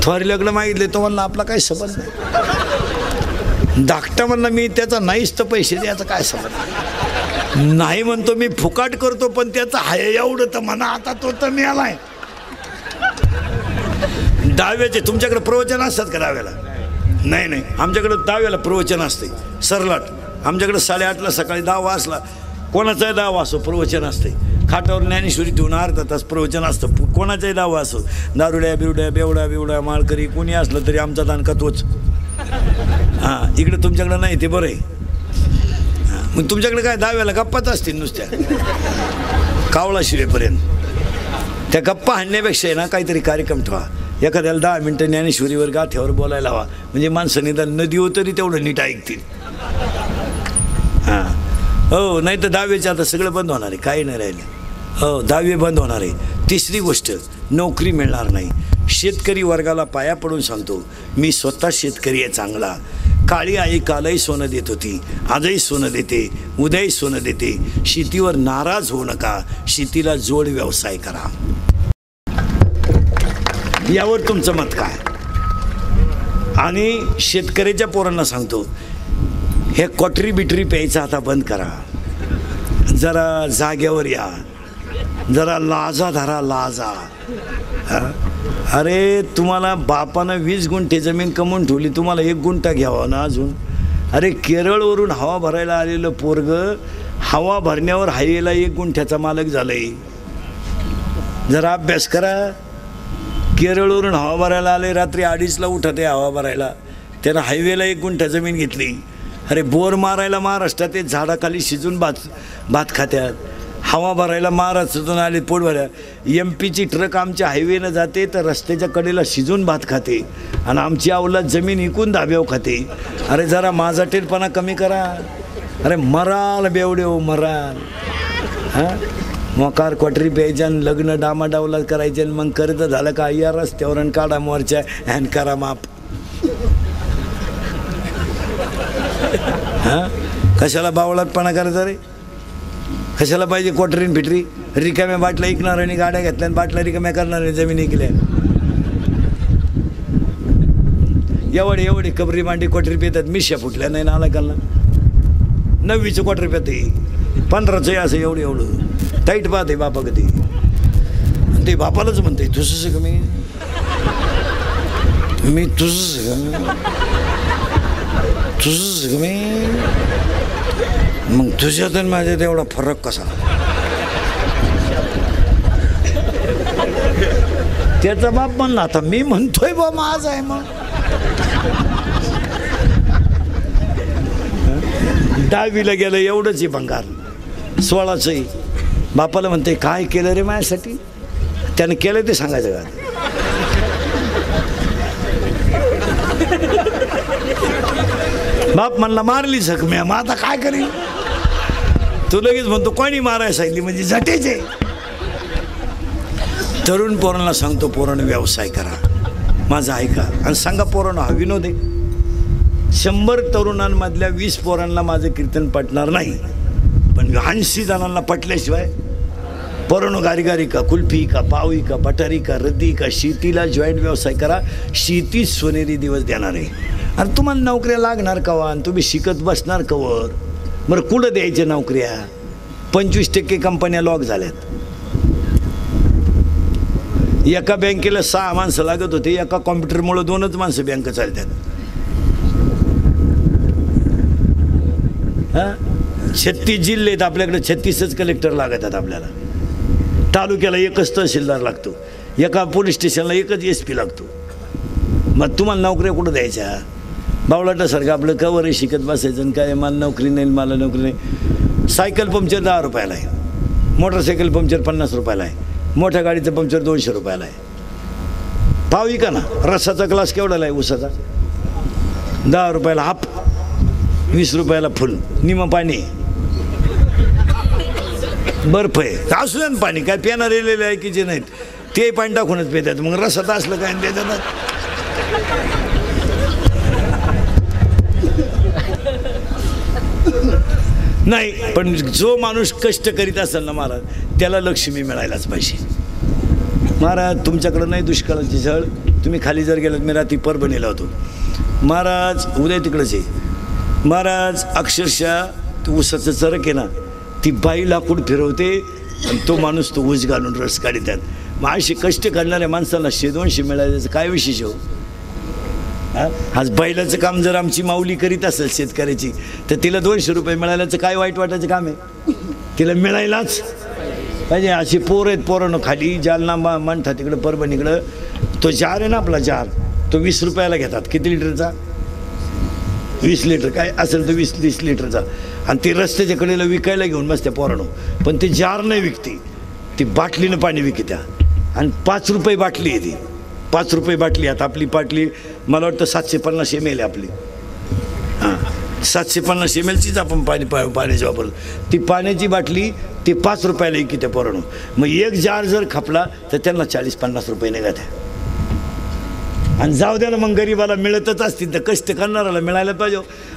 थोरी लग्न मागितले तो म्हणला आपला काय संबंध नाही. धाकटा म्हणला मी त्याचा नाहीच तर पैसे द्यायचा काय संबंध नाही. म्हणतो मी फुकाट करतो, पण त्याचा हाय एवढं तर म्हणा. आता तो तर मिळालाय. दहाव्याचे तुमच्याकडे प्रवचन असतात का दहाव्याला? नाही नाही, आमच्याकडे दहाव्याला प्रवचन असते सरलाट. आमच्याकडे 8:30ला सकाळी 10 वाजला कोणाचाही 10 असो प्रवचन असते. खाटावर ज्ञानेश्वरी ठेवून अर्धा तास प्रवचन असतं. कोणाचाही 10 असो, दारुड्या बिरुड्या बेवडा माळकरी कोणी असलं तरी आमचा दानका तोच. हां, इकडे तुमच्याकडे नाही ते बरं आहे. मग तुमच्याकडे काय 10व्याला गप्पाच असतील नुसत्या कावळा शिरेपर्यंत. त्या गप्पा हाणण्यापेक्षा आहे ना काहीतरी कार्यक्रम ठेवा. एखाद्याला 10 मिनटं ज्ञानेश्वरीवर गाठ्यावर बोलायला हवा, म्हणजे माणसं निदान न देऊ तरी तेवढं नीट ऐकतील. हां, हो, नाही तर 10वीचे आता सगळं बंद होणार आहे, काही नाही राहिले. हो, 10वी बंद होणार आहे. तिसरी गोष्ट, नोकरी मिळणार नाही. शेतकरी वर्गाला पाया पडून सांगतो, मी स्वतः शेतकरी आहे चांगला. काळी आई कालही सोनं देत होती, आजही सोनं देते, उद्याही सोनं देते. शेतीवर नाराज होऊ नका, शेतीला जोड व्यवसाय करा. यावर तुमचं मत काय? आणि शेतकऱ्याच्या पोरांना सांगतो, हे क्वाटरी बिटरी प्यायचं आता बंद करा. जरा जाग्यावर या, जरा लाजा धरा, लाजा. अरे तुम्हाला बापानं 20 गुंठे जमीन कमवून ठेवली, तुम्हाला 1 गुंठा घ्यावा ना अजून. अरे केरळवरून हवा भरायला आलेलं पोरग हवा भरण्यावर हायवेला 1 गुंठ्याचा मालक झालंय. जरा अभ्यास करा. केरळवरून हवा भरायला आले, रात्री 2:30ला उठत आहे हवा भरायला, त्यानं हायवेला 1 गुंठा जमीन घेतली. अरे बोर मारायला महाराष्ट्रात ते झाडाखाली शिजून भात खात्यात. हवा भरायला महाराष्ट्रातून आले पोट भरायला. MP ची ट्रक आमच्या हायवेनं जाते तर रस्त्याच्या कडेला शिजून भात खाते, आणि आमची अवलाद जमीन इकून धाब्यावर खाते. अरे जरा माझा टेरपणा कमी करा. अरे मराल बेवडे मराल. हां, मोकार क्वाटरी प्यायच्या आणि लग्न डामाडावला करायचे, आणि मग कर्ज झालं का या रस्त्यावर आणि काढा मोर्चा आणि करा माप. हां, कशाला बावळातपणा करायचा रे? कशाला पाहिजे क्वाटरीन फिटरी? रिकाम्या बाटल्या ऐकणार आणि गाड्या घेतल्या आणि बाटल्या रिकाम्या करणार आणि जमीन ऐकल्या. एवढे कबरी मांडी क्वाटरी पेतात, मिश्या फुटल्या नाही ना आला. 9वीचं क्वाटरी पेते, 15चं असं एवढं टाईट पाहते बापा कधी. ते बापालाच म्हणते तुझंच का मी तुझंच का मी. मग तुझ्यात आणि माझ्यात एवढा फरक कसा? त्याचा बाप म्हणला, आता मी म्हणतोय बा माझ आहे. मग 10वीला गेलं एवढंच आहे भंगार, 16चं. बापाला म्हणते काय केलं रे माझ्यासाठी? त्यानं केलं ते सांगायचं का? बाप म्हणला मारली जखम्या, मग आता काय करेल? तू लगेच म्हणतो कोणी मारायला सांगितली म्हणजे झटेचे. तरुण पोरांना सांगतो, पोरांना व्यवसाय करा, माझा ऐका आणि सांगा पोरांना. हा विनोद आहे. 100 तरुणांमधल्या 20 पोरांना माझं कीर्तन पटणार नाही, पण 80 जणांना पटल्याशिवाय पोरांनो गारी का, कुल्फी का, पावी का, पठारी का, रद्दी का, शेतीला जॉईंट व्यवसाय करा. शेतीच सोनेरी दिवस देणार आहे. आणि तुम्हाला नोकऱ्या लागणार कवा? आणि तुम्ही शिकत बसणार कवर? बरं कुठं द्यायच्या नोकऱ्या? 25% कंपन्या लॉक झाल्यात. एका बँकेला 6 माणसं लागत होते, एका कॉम्प्युटरमुळं 2च माणसं बँक चालतात. हां, 36 जिल्हे आहेत आपल्याकडे, 36च कलेक्टर लागतात आपल्याला. तालुक्याला 1च तहसीलदार लागतो, एका पोलीस स्टेशनला 1च SP लागतो. मग तुम्हाला नोकऱ्या कुठं द्यायच्या? बावळाटासारखं आपलं कवर शिकत बसायचं आणि काय मला नोकरी नाही, मला नोकरी नाही. सायकल पंक्चर 10 रुपयाला आहे, मोटरसायकल पंक्चर 50 रुपयाला आहे, मोठ्या गाडीचं पंक्चर 200 रुपयाला आहे. पावी का ना? रसाचा ग्लास केवढाला आहे उसाचा? 10 रुपयाला हाफ, 20 रुपयाला फुल. निम पाणी, बर्फ आहे, असू द्या ना पाणी. काय पिणार रेलेले आहे की जे नाहीत ते पाणी टाकूनच पितात. मग रसात असलं काय देतात? नाही, पण जो माणूस कष्ट करीत असेल ना महाराज, त्याला लक्ष्मी मिळायलाच पाहिजे. महाराज तुमच्याकडं नाही दुष्काळाची झळ. तुम्ही खाली जर गेलात, मी रात्री परभणीला होतो महाराज, उद्या तिकडंच आहे महाराज. अक्षरशः ऊसाचं चरक आहे ना, ती बाई लाकूड फिरवते आणि तो माणूस तो ऊस घालून रस काढतात. मग अशी कष्ट करणाऱ्या माणसाला 100-200 मिळाल्याचं काय विशेष हो? आज बैलाचं काम जर आमची माऊली करीत असेल शेतकऱ्याची, तर तिला 200 रुपये मिळाल्याचं काय वाईट वाटायचं काम आहे? तिला मिळायलाच पाहिजे. अशी पोरं आहेत, पोरांनो खाली जालना म्हणता तिकडं परभणीकडं तो जार आहे ना आपला जार, तो 20 रुपयाला घेतात. किती लिटरचा? 20 लिटर काय असेल तर 20-30 लिटरचा. आणि ते रस्त्याच्या कडेला विकायला घेऊन बसत्या पोरांनो. पण ते जार नाही विकते, ती बाटलीनं पाणी विकत्या. आणि 5 रुपये बाटली आहे ती, 5 रुपये बाटली. आता आपली बाटली मला वाटतं 750 ml आहे आपली. हां, 750 mlचीच आपण पाण्याची वापरतो. ती पाण्याची बाटली ती 5 रुपयाला विकत्या पोरांनो. मग एक जार जर खपला तर त्यांना 40-50 रुपये निघत आहे. आणि जाऊ द्या ना, मग गरीबाला मिळतच असतील तर कष्ट करणाऱ्याला मिळायला पाहिजे.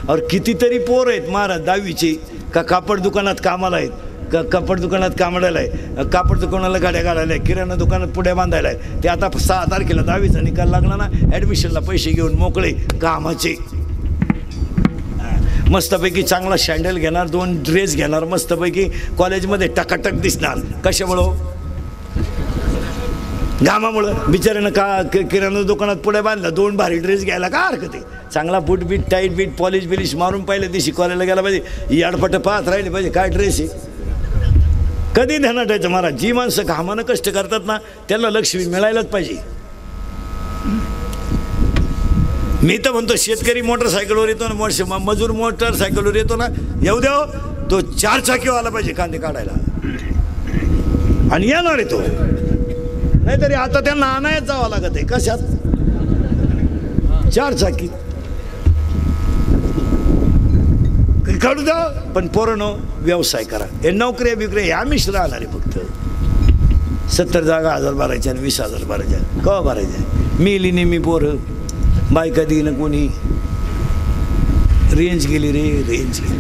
और कितीतरी पोरं आहेत महाराज 10वीचे, का कापड दुकानात कामाला आहेत, का कापड दुकानात कामाला आहे, कापड दुकानाला गाड्या काढायला आहे, किराणा दुकानात पुढे बांधायला आहे. ते आता 6 तारखेला 10वीचा निकाल लागला ना, ॲडमिशनला पैसे घेऊन मोकळे कामाचे. मस्तपैकी चांगला शँडल घेणार, 2 ड्रेस घेणार, मस्तपैकी कॉलेजमध्ये टकाटक दिसणार. कशामुळं? घामामुळं. बिचाऱ्यानं किराणा दुकानात पुढे बांधला, 2 भारी ड्रेस घ्यायला का हरकत आहे? चांगला बूट बीट टाईट बीट पॉलिश बिलिश मारून पहिल्या दिवशी कॉलेजला गेला पाहिजे, याडपट पाहत राहिले पाहिजे काय ड्रेस आहे. कधी ध्यानात ठेवायचं महाराज, जी माणसं घामानं कष्ट करतात ना त्यांना लक्ष्मी मिळायलाच पाहिजे. मी तर म्हणतो शेतकरी मोटरसायकलवर येतो ना, मजूर मोटरसायकलवर येतो ना, येऊ द्या तो 4 चाकीवर आला पाहिजे कांदे काढायला. आणि येणार आहे तो, नाहीतरी आता त्यांना आणायच जावं लागत आहे. कशात? 4 चाकी काढू द्या. पण पोरांनो व्यवसाय करा. हे नोकऱ्या बिकऱ्या ह्या मिश्र राहणार आहे. फक्त 70 जागा 1000 भरायच्या आणि 20,000 भरायच्या. केव्हा भरायच्या? मिली नेहमी पोरं, बायका देईन कोणी. रेंज गेली रे, रेंज गेली.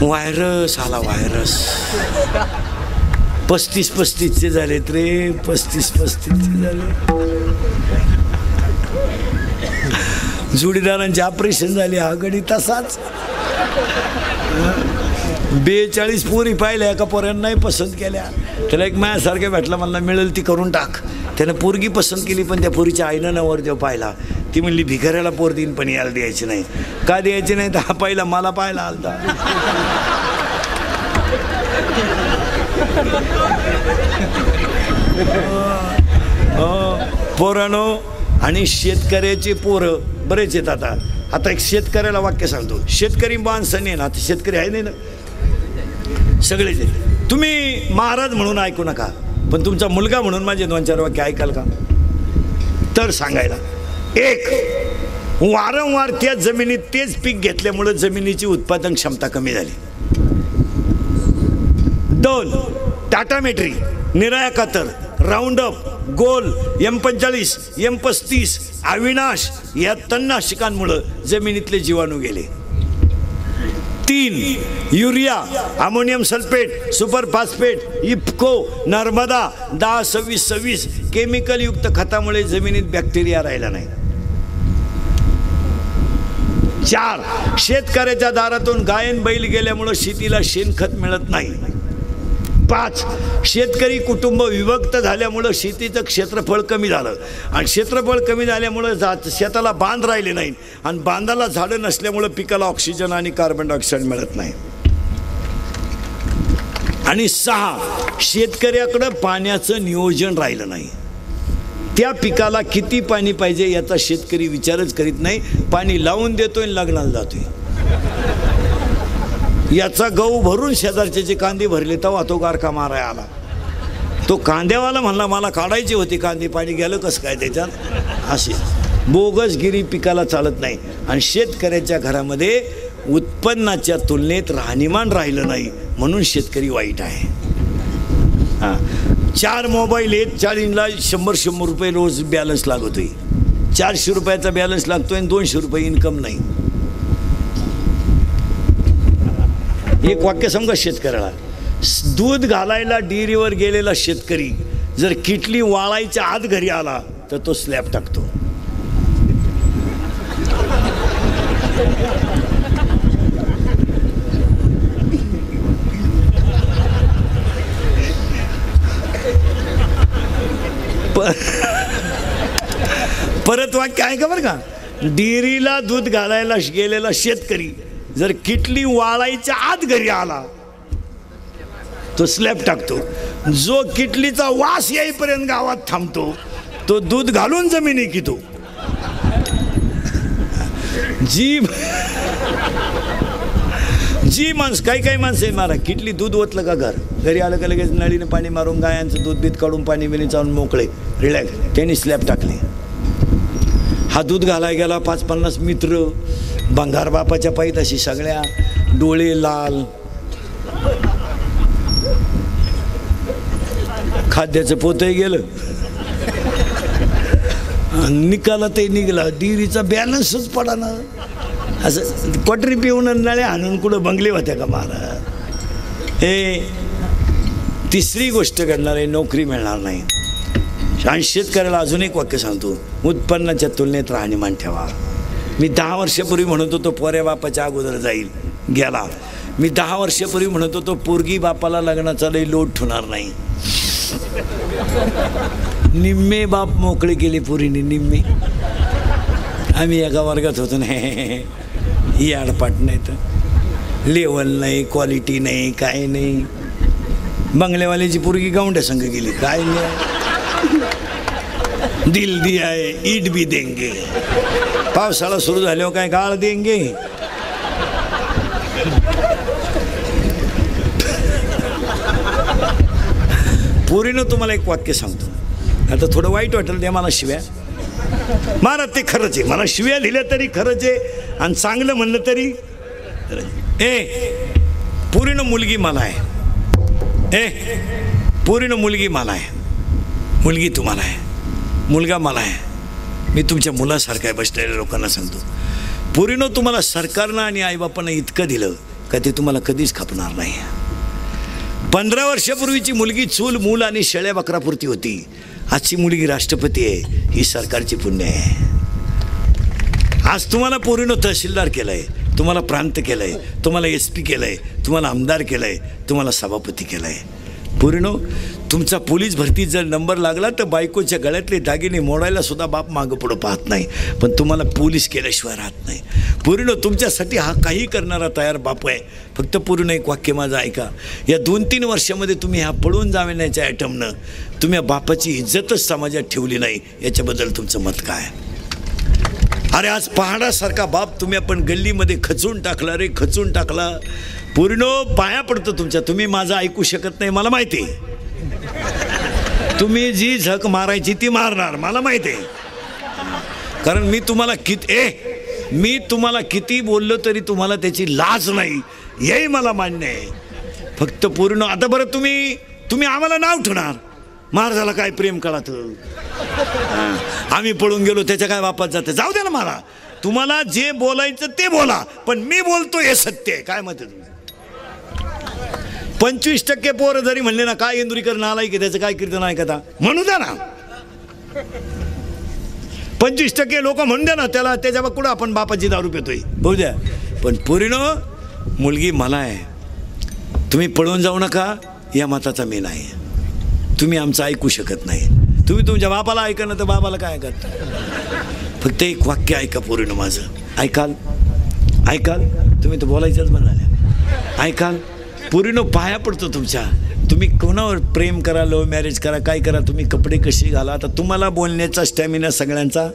व्हायरस आला, व्हायरस. 35-35चे झालेत रे, 35-35चे झाले. जोडीदारांचे ऑपरेशन झाले. हा गडी तसाच. 42 पोरी पाहिल्या, एका पोऱ्यानं नाही पसंत केल्या. त्याला एक माझ्यासारख्या भेटला, मला मिळेल ती करून टाक. त्यानं पोरगी पसंत केली, पण त्या पोरीच्या आईनं नवरदेव पाहिला. ती म्हणली भिकाऱ्याला पोर देईन पण याला द्यायची नाही. का द्यायची नाही? तर हा पाहिला मला पाहायला आलता. पोरांनो, आणि शेतकऱ्याचे पोरं बरेच आहेत. आता एक शेतकऱ्याला वाक्य सांगतो. शेतकरी माणसं नाही ना, आता शेतकरी आहे नाही ना, सगळेच आहेत. तुम्ही महाराज म्हणून ऐकू नका, पण तुमचा मुलगा म्हणून माझे 2-4 वाक्य ऐकाल का? तर सांगायला, 1, वारंवार त्या जमिनीत तेच पीक घेतल्यामुळे जमिनीची उत्पादन क्षमता कमी झाली. 2, टाटामेट्री, निराया कातर, राऊंडअप, गोल, M45, M35, अविनाश या तणनाशकांमुळे जमिनीतले जीवाणू गेले. 3, urea, ammonium sulphate, super phosphate, IFFCO, Narmada 10-26-26 केमिकलयुक्त खतामुळे जमिनीत बॅक्टेरिया राहिला नाही. 4, शेतकऱ्याच्या दारातून गायन बैल गेल्यामुळे शेतीला शेणखत मिळत नाही. 5, शेतकरी कुटुंब विभक्त झाल्यामुळं शेतीचं क्षेत्रफळ कमी झालं. आणि क्षेत्रफळ कमी झाल्यामुळं शेताला बांध राहिले नाही. आणि बांधाला झाडं नसल्यामुळं पिकाला ऑक्सिजन आणि कार्बन डायऑक्साईड मिळत नाही. आणि 6, शेतकऱ्याकडं पाण्याचं नियोजन राहिलं नाही. त्या पिकाला किती पाणी पाहिजे याचा शेतकरी विचारच करीत नाही. पाणी लावून देतोय आणि लग्नाला जातोय. याचा गहू भरून शेजारचे कांदे भरले तेव्हा तो गारका माराय आला. तो कांद्यावाला म्हणला मला काढायचे होते कांदे, पाणी गेलं कसं काय त्याच्यात? असे बोगसगिरी पिकाला चालत नाही. आणि शेतकऱ्याच्या घरामध्ये उत्पन्नाच्या तुलनेत राहणीमान राहिलं नाही, म्हणून शेतकरी वाईट आहे. हां, 4 मोबाईल आहेत, 4ला 100 रुपये रोज बॅलन्स लागतोय. 400 रुपयाचा बॅलन्स लागतोय आणि 200 रुपये इन्कम नाही. एक वाक्य समजा शेतकऱ्याला, दूध घालायला डेअरीवर गेलेला शेतकरी जर किटली वाळायच्या आत घरी आला तर तो स्लॅब टाकतो. परत वाक्य आहे का बरं का, डेअरीला दूध घालायला गेलेला शेतकरी जर किटली वाळायच्या आत घरी आला तो स्लॅब टाकतो, जो किटलीचा वास येईपर्यंत गावात थांबतो तो दूध घालून जमिनी कितो. जी माणसं काही माणसं आहे मारा, किटली दूध ओतलं का घरी आलं का लगेच नळीने पाणी मारून गायांचं दूध बीत काढून पाणी बिणी चालून मोकळे रिलॅक्स, त्यांनी स्लॅब टाकले. हा दूध घालाय गेला 50-50 मित्र भंगार बापाच्या पायीत सगळ्या, डोळे लाल, खाद्याचं पोतही गेलं, निकाला ते निघाला, डिरीचा बॅलन्सच पडा ना. असं क्वाटरी पिऊन नळ्या आणून कुठं बंगले होत्या का महाराज. हे तिसरी गोष्ट घडणार आहे, नोकरी मिळणार नाही. आणि शेतकऱ्याला अजून एक वाक्य सांगतो, उत्पन्नाच्या तुलनेत राहणीमान ठेवा. मी 10 वर्षापूर्वी म्हणत होतो पोऱ्या बापाच्या अगोदर जाईल, गेला. मी 10 वर्षापूर्वी म्हणत होतो पोरगी बापाला लग्नाचा लई लोट ठेवणार नाही. निम्मे बाप मोकळे केले पोरीने, निम्मे. आम्ही एका वर्गात होतो, नाही ही आडपाट नाही तर लेवल नाही, क्वालिटी नाही, काय नाही. बंगल्यावाल्याची पोरगी गावंड्या संघ गेली, काय नाही. दिल दिया है ईट भी देंगे, पावसाळा सुरू झाल्यावर काय गाळ देंगे. पोरीनं तुम्हाला एक वाक्य सांगतो, आता थोडं वाईट वाटेल ते मला शिव्या महाराज, ते खरंच आहे. मला शिव्या दिल्या तरी खरंच आहे आणि चांगलं म्हणलं तरी. पोरीनं मुलगी मला आहे, पोरीनं मुलगी मला आहे, मुलगी तुम्हाला आहे, मुलगा मला आहे. मी तुमच्या मुलासारखं आहे. बसलेल्या लोकांना सांगतो, पोरीनं तुम्हाला सरकारनं आणि आईबापानं इतकं दिलं का ते तुम्हाला कधीच खपणार नाही. 15 वर्षापूर्वीची मुलगी चूल मूल आणि शेळ्या बकरापुरती होती, आजची मुलगी राष्ट्रपती आहे. ही सरकारची पुण्य आहे. आज तुम्हाला पोरीनं तहसीलदार केलं आहे, तुम्हाला प्रांत केलं आहे, तुम्हाला SP केलं आहे, तुम्हाला आमदार केलं आहे, तुम्हाला सभापती केलं आहे. पोरीनो, तुमचा पोलीस भरतीत जर नंबर लागला तर बायकोच्या गळ्यातले दागिने मोडायला सुद्धा बाप मागं पुढं पाहत नाही, पण तुम्हाला पोलीस केल्याशिवाय राहत नाही. पोरीनो, तुमच्यासाठी हा काही करणारा तयार बाप आहे. फक्त पूर्ण एक वाक्य माझं ऐका. या 2-3 वर्षामध्ये तुम्ही ह्या पळून जाण्याच्या ॲटमनं तुम्ही बापाची इज्जतच समाजात ठेवली नाही. याच्याबद्दल तुमचं मत काय? अरे आज पहाडासारखा बाप तुम्ही आपण गल्लीमध्ये खचून टाकला रे, खचून टाकला. पूर्ण पाया पडतो तुमच्या. तुम्ही माझं ऐकू शकत नाही मला माहिती आहे. तुम्ही जी झक मारायची ती मारणार मला माहिती आहे. कारण मी तुम्हाला किती बोललो तरी तुम्हाला त्याची लाज नाही, हेही मला मान्य आहे. फक्त पूर्ण आता बरं तुम्ही आम्हाला नाव ठेवणार, महाराजाला काय प्रेम कळत, आम्ही पळून गेलो त्याच्या काय बापात जाते. जाऊ दे ना, मला तुम्हाला जे बोलायचं ते बोला, पण मी बोलतो हे सत्य आहे. काय मत आहे तुमचं? 25% पोरं जरी म्हणले ना काय इंदुरीकर नालाय की त्याचं काय कीर्तन ऐकता, म्हणू द्या ना. 25% लोक म्हणून द्या ना त्याला, त्याच्या कुठं आपण बापाची दारू पितोय बघू द्या. पण पोरीनं मुलगी मला आहे, तुम्ही पळून जाऊ नका या मताचा मी नाही. तुम्ही आमचं ऐकू शकत नाही. तुम्ही तुमच्या बापाला ऐका ना तर बाबाला काय ऐकत. फक्त एक वाक्य ऐका पोरीनं माझं. ऐकाल तुम्ही तर बोलायचंच म्हणाले. ऐकाल पोरीनं पाया पडतो तुमच्या. तुम्ही कोणावर प्रेम करा, लव्ह मॅरेज करा, काय करा, तुम्ही कपडे कसे घाला, आता तुम्हाला बोलण्याचा स्टॅमिना सगळ्यांचा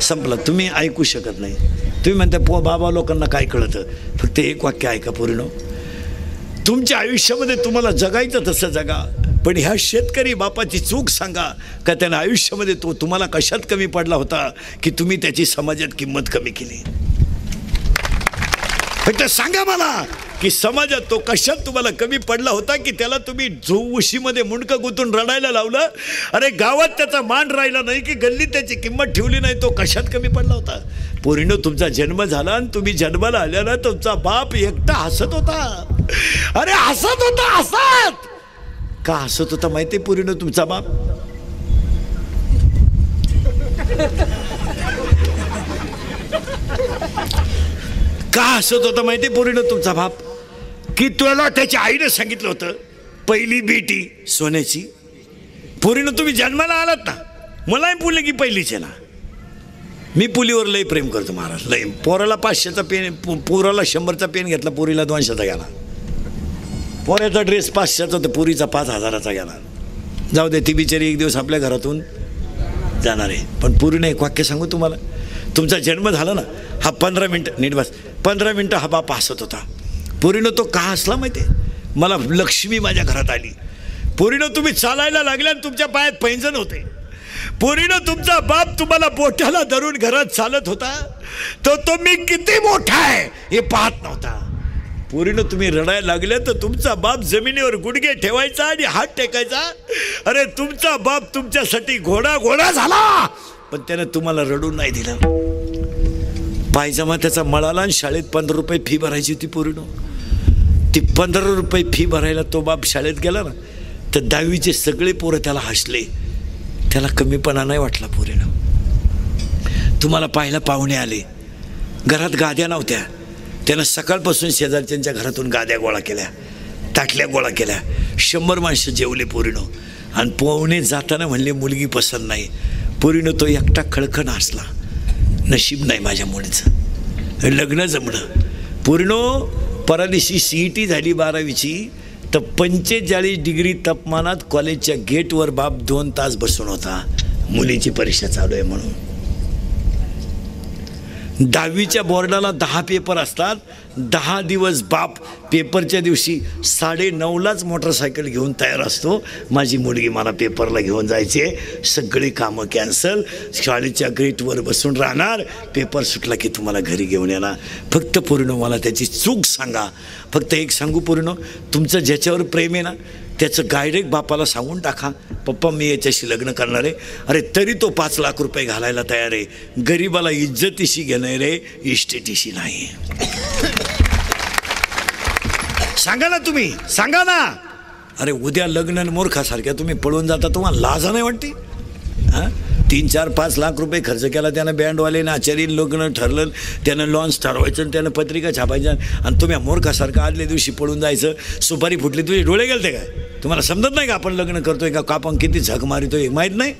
संपला. तुम्ही ऐकू शकत नाही. तुम्ही म्हणता बाबा लोकांना काय कळतं. फक्त एक वाक्य ऐका पोरीनं, तुमच्या आयुष्यामध्ये तुम्हाला जगायचं तसं जगा, पण ह्या शेतकरी बापाची चूक सांगा का त्यानं आयुष्यामध्ये तो तुम्हाला कशात कमी पडला होता की तुम्ही त्याची समाजात किंमत कमी केली. फक्त सांगा मला की समाजात तो कशात तुम्हाला कमी पडला होता की त्याला तुम्ही उशीमध्ये मुंडकं गुंतून रडायला लावलं. अरे गावात त्याचा मान राहिला नाही की गल्लीत त्याची किंमत ठेवली नाही, तो कशात कमी पडला होता. पोरीनं तुमचा जन्म झाला आणि तुम्ही जन्माला आल्याला तुमचा बाप एकटा हसत होता. अरे हसत होता, हसत का हसत होता माहिती आहे पोरीनं तुमचा बाप? का हसत होता माहिती आहे पोरीनं तुमचा बाप? की तुला त्याच्या आईनं सांगितलं होतं पहिली बेटी सोन्याची. पोरीनं तुम्ही जन्माला आलात ना, मलाही बोलले की पहिलीचे ना, मी पुलीवर लई प्रेम करतो महाराज, लई. पोराला 500चा पेन, पोराला 100चा पेन घेतला, पोरीला 200चा गेला. पोऱ्याचा ड्रेस 500चा तर पुरीचा 5000चा गेला. जाऊ दे, ती बिचारी एक दिवस आपल्या घरातून जाणार आहे. पण पुरीने एक वाक्य सांगू तुम्हाला, तुमचा जन्म झाला ना, हा 15 मिनटं नीट बस, 15 मिनटं हा बाप हसत होता. पुरीनं तो का हसला माहिती आहे? मला लक्ष्मी माझ्या घरात आली. पुरीनं तुम्ही चालायला लागल्या आणि तुमच्या पायात पैंजण होते. पुरीनं तुमचा बाप तुम्हाला बोटाला धरून घरात चालत होता, तो मी किती मोठा आहे हे पाहत नव्हता. पुरीनं तुम्ही रडायला लागले तर तुमचा बाप जमिनीवर गुडघे ठेवायचा आणि हात टेकायचा. अरे तुमचा बाप तुमच्यासाठी घोडा झाला, पण त्यानं तुम्हाला रडून नाही दिलं. पायजमा त्याचा मळाला आणि शाळेत 15 रुपये फी भरायची होती पुरीनं. ती 15 रुपये फी भरायला तो बाप शाळेत गेला ना, तर 10वीचे सगळे पोरं त्याला हसले. त्याला कमीपणा नाही वाटला पुरीनं. तुम्हाला पाहायला पाहुणे आले, घरात गाद्या नव्हत्या, त्यानं सकाळपासून शेजारच्यांच्या घरातून गाद्या गोळा केल्या, ताटल्या गोळा केल्या. 100 माणसं जेवले पुरीनं. आणि पाहुणे जाताना म्हणले मुलगी पसंत नाही. पुरीनं तो एकटा खळखण हसला, नशीब नाही माझ्या मुलीचं, लग्न जमलं. पुरीनं परदिवशी CET झाली 12वीची, तर 45 डिग्री तापमानात कॉलेजच्या गेटवर बाप 2 तास बसून होता, मुलीची परीक्षा चालू आहे म्हणून. 10वीच्या बोर्डाला 10 पेपर असतात. 10 दिवस बाप पेपरच्या दिवशी 9:30लाच मोटरसायकल घेऊन तयार असतो. माझी मुलगी मला पेपरला घेऊन जायची आहे, सगळी कामं कॅन्सल, शाळेच्या गेटवर बसून राहणार, पेपर सुटला की तुम्हाला घरी घेऊन येणार. फक्त पूर्ण मला त्याची चूक सांगा. फक्त एक सांगू पूर्ण, तुमचं ज्याच्यावर प्रेम आहे ना, त्याचं डायरेक्ट बापाला सांगून टाका, पप्पा मी याच्याशी लग्न करणार आहे. अरे तरी तो 5 लाख रुपये घालायला तयार आहे. गरीबाला इज्जतीशी घेणार आहे, इस्टेटीशी नाही. सांगा ना तुम्ही, सांगा ना. अरे उद्या लग्न मूर्खासारख्या तुम्ही पळून जाता, तुम्हाला लाज नाही वाटते? हां, 3, 4, 5 लाख रुपये खर्च केला त्यानं, बँडवाले आचार्य लग्न ठरलं, त्यानं लॉन्च ठरवायचं, त्यानं पत्रिका छापायच्या, आणि तुम्ही मूर्खासारखं आदल्या दिवशी पळून जायचं. सुपारी फुटली, तुझे डोळे गेलते काय? तुम्हाला समजत नाही का आपण लग्न करतोय का आपण किती झक मारितोय माहीत नाही?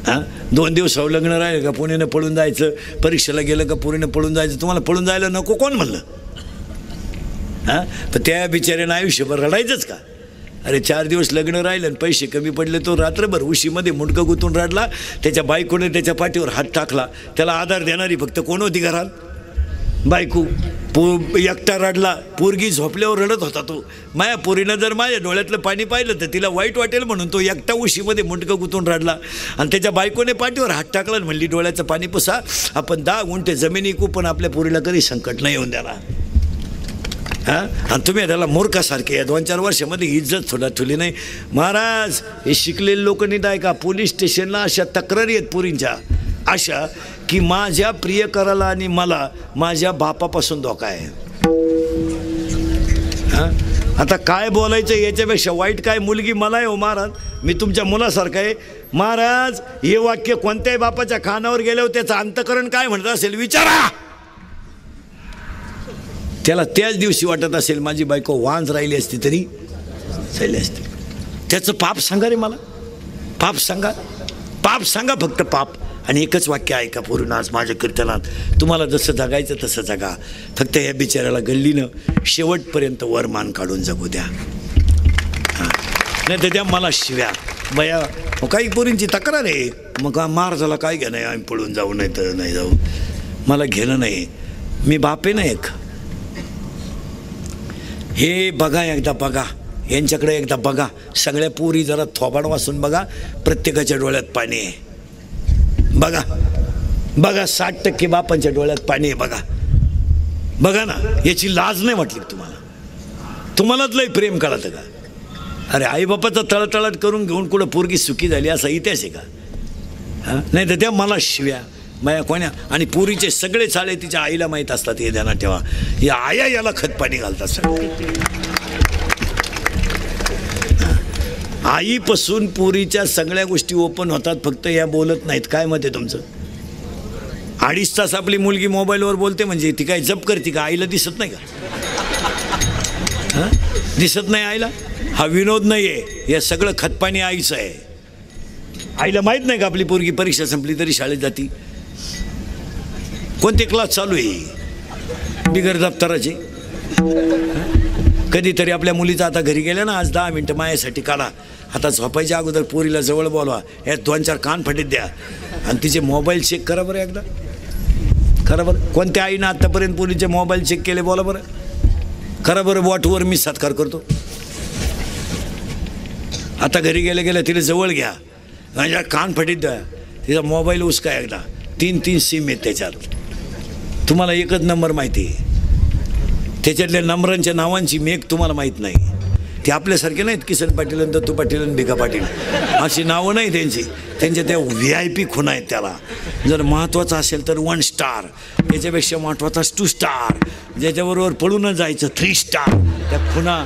हां, 2 दिवस लग्न राहिलं का पुण्यानं पळून जायचं, परीक्षेला गेलं का पुण्यानं पळून जायचं. तुम्हाला पळून जायला नको कोण म्हणलं? हां, तर त्या बिचाऱ्यानं आयुष्यभर रडायचंच का? अरे 4 दिवस लग्न राहिलं आणि पैसे कमी पडले, तो रात्रभर उशीमध्ये मुंडकं गुंतून रडला. त्याच्या बायकोने त्याच्या पाठीवर हात टाकला. त्याला आधार देणारी फक्त कोण होती घरात? बायको. एकटा रडला, पोरगी झोपल्यावर रडत होता तो. माया पोरीनं जर माझ्या डोळ्यातलं पाणी पाहिलं तर तिला वाईट वाटेल म्हणून तो एकटा उशीमध्ये मुंडकं गुंतून रडला. आणि त्याच्या बायकोने पाठीवर हात टाकला आणि म्हणली डोळ्याचं पाणी पुसा, आपण 10 गुंठे जमिनी विकू पण आपल्या पोरीला कधी संकट नाही येऊन द्याला. हां, आणि तुम्ही त्याला मूर्खासारखे या 2-4 वर्षामध्ये इज्जत थोडा ठेवली नाही. महाराज, हे शिकलेले लोक नीट आहे का? पोलीस स्टेशनला अशा तक्रारी आहेत पोरींच्या अशा की माझ्या प्रियकराला आणि मला माझ्या बापापासून धोका आहे. हां, आता काय बोलायचं याच्यापेक्षा वाईट काय? मुलगी मला आहे हो महाराज, मी तुमच्या मुलासारखं आहे महाराज. हे वाक्य कोणत्याही बापाच्या कानावर गेल्यावर त्याचं अंतकरण काय म्हणत असेल विचारा. त्याला त्याच दिवशी वाटत असेल माझी बायको वांज राहिली असती तरी चालली असते. त्याचं पाप सांगा रे मला, पाप सांगा, पाप सांगा, फक्त पाप. आणि एकच वाक्य ऐका पूर्ण आज माझ्या कीर्तनात, तुम्हाला जसं जगायचं तसं जगा. फक्त या बिचाऱ्याला गल्लीनं शेवटपर्यंत वरमान काढून जगू द्या. हां, नाही तर द्या मला शिव्या बया. काही पोरींची तक्रार आहे, मग महाराजाला काय घेणं आहे, आम्ही पळून जाऊ नाही तर नाही जाऊ, मला घेणं नाही. मी बापे नाही एक. हे बघा, एकदा बघा यांच्याकडे, एकदा बघा. सगळ्या पोरी जरा थोबाड वाचून बघा, प्रत्येकाच्या डोळ्यात पाणी आहे. बघा बघा, 60% बापांच्या डोळ्यात पाणी आहे. बघा बघा ना, याची लाज नाही वाटली तुम्हाला? तुम्हालाच लय प्रेम कळतं का? अरे आईबापाचा तळतळाट करून घेऊन कुठं पोरगी सुखी झाली असा इतिहास आहे का? हां, नाही तर त्या मला शिव्या माया कोण्या. आणि पुरीचे सगळे चाळे तिच्या आईला माहीत असतात, हे ध्यानात ठेवा. या आया याला खतपाणी घालतात सगळे. आईपासून पुरीच्या सगळ्या गोष्टी ओपन होतात, फक्त या बोलत नाहीत. काय मत आहे तुमचं? 2.5 तास आपली मुलगी मोबाईलवर बोलते म्हणजे ती काय जप करते का? आईला दिसत नाही का? हां, दिसत नाही आईला? हा विनोद नाही आहे, या सगळं खतपाणी आईचं आहे. आईला माहीत नाही का आपली पोरगी परीक्षा संपली तरी शाळेत जाती? कोणते क्लास चालू आहे बिगर दप्तराचे? कधीतरी आपल्या मुलीचा आता घरी गेल्या ना, आज 10 मिनटं माझ्यासाठी काढा. आता झोपायच्या अगोदर पोरीला जवळ बोलवा, या 2-4 कान फटीत द्या आणि तिचे मोबाईल चेक करा बरं एकदा. करा बरं. कोणत्या आईनं आत्तापर्यंत पोरीचे मोबाईल चेक केले बोला बरं? करा बरं. वॉटवर मी सत्कार करतो. आता घरी गेल्या गेल्या तिला जवळ घ्या, माझ्या कान फटीत द्या, तिचा मोबाईल उसका एकदा. 3 सिम आहेत त्याच्यात. तुम्हाला एकच नंबर माहिती आहे, त्याच्यातल्या नंबरांच्या नावांची मेघ तुम्हाला माहीत नाही. ते आपल्यासारखे नाहीत, किसन पाटील आणि दत्तू पाटील आणि भिका पाटील अशी नावं नाही त्यांची. त्यांच्या त्या VIP खुणा आहेत. त्याला जर महत्त्वाचं असेल तर 1 स्टार, त्याच्यापेक्षा महत्त्वाचा 2 स्टार, ज्याच्याबरोबर पळूनच जायचं 3 स्टार. त्या खुणा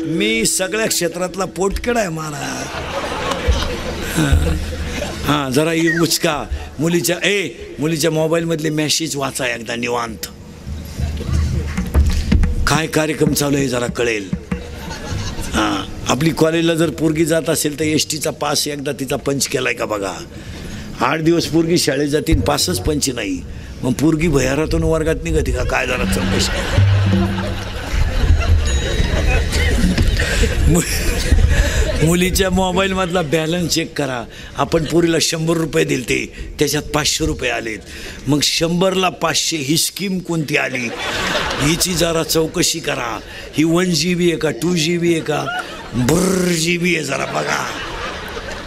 मी सगळ्या क्षेत्रातला पोटकेडा आहे महाराज. हां जरा उचका मुलीच्या मोबाईलमधले मेसेज वाचा एकदा निवांत. काय कार्यक्रम चालू आहे जरा कळेल. हां आपली कॉलेजला जर पोरगी जात असेल तर STचा पास एकदा तिचा पंच केलाय का बघा. 8 दिवस पोरगी शाळेत जातील, पासच पंच नाही, मग पोरगी भयारातून वर्गात निघते का काय? जरा चौकशी. मुलीच्या मोबाईलमधला बॅलन्स चेक करा. आपण पोरीला 100 रुपये दिले, त्याच्यात 500 रुपये आलेत. मग 100ला 500 ही स्कीम कोणती आली हिची जरा चौकशी करा. ही 1 GB आहे का 2 GB आहे का GB आहे जरा बघा.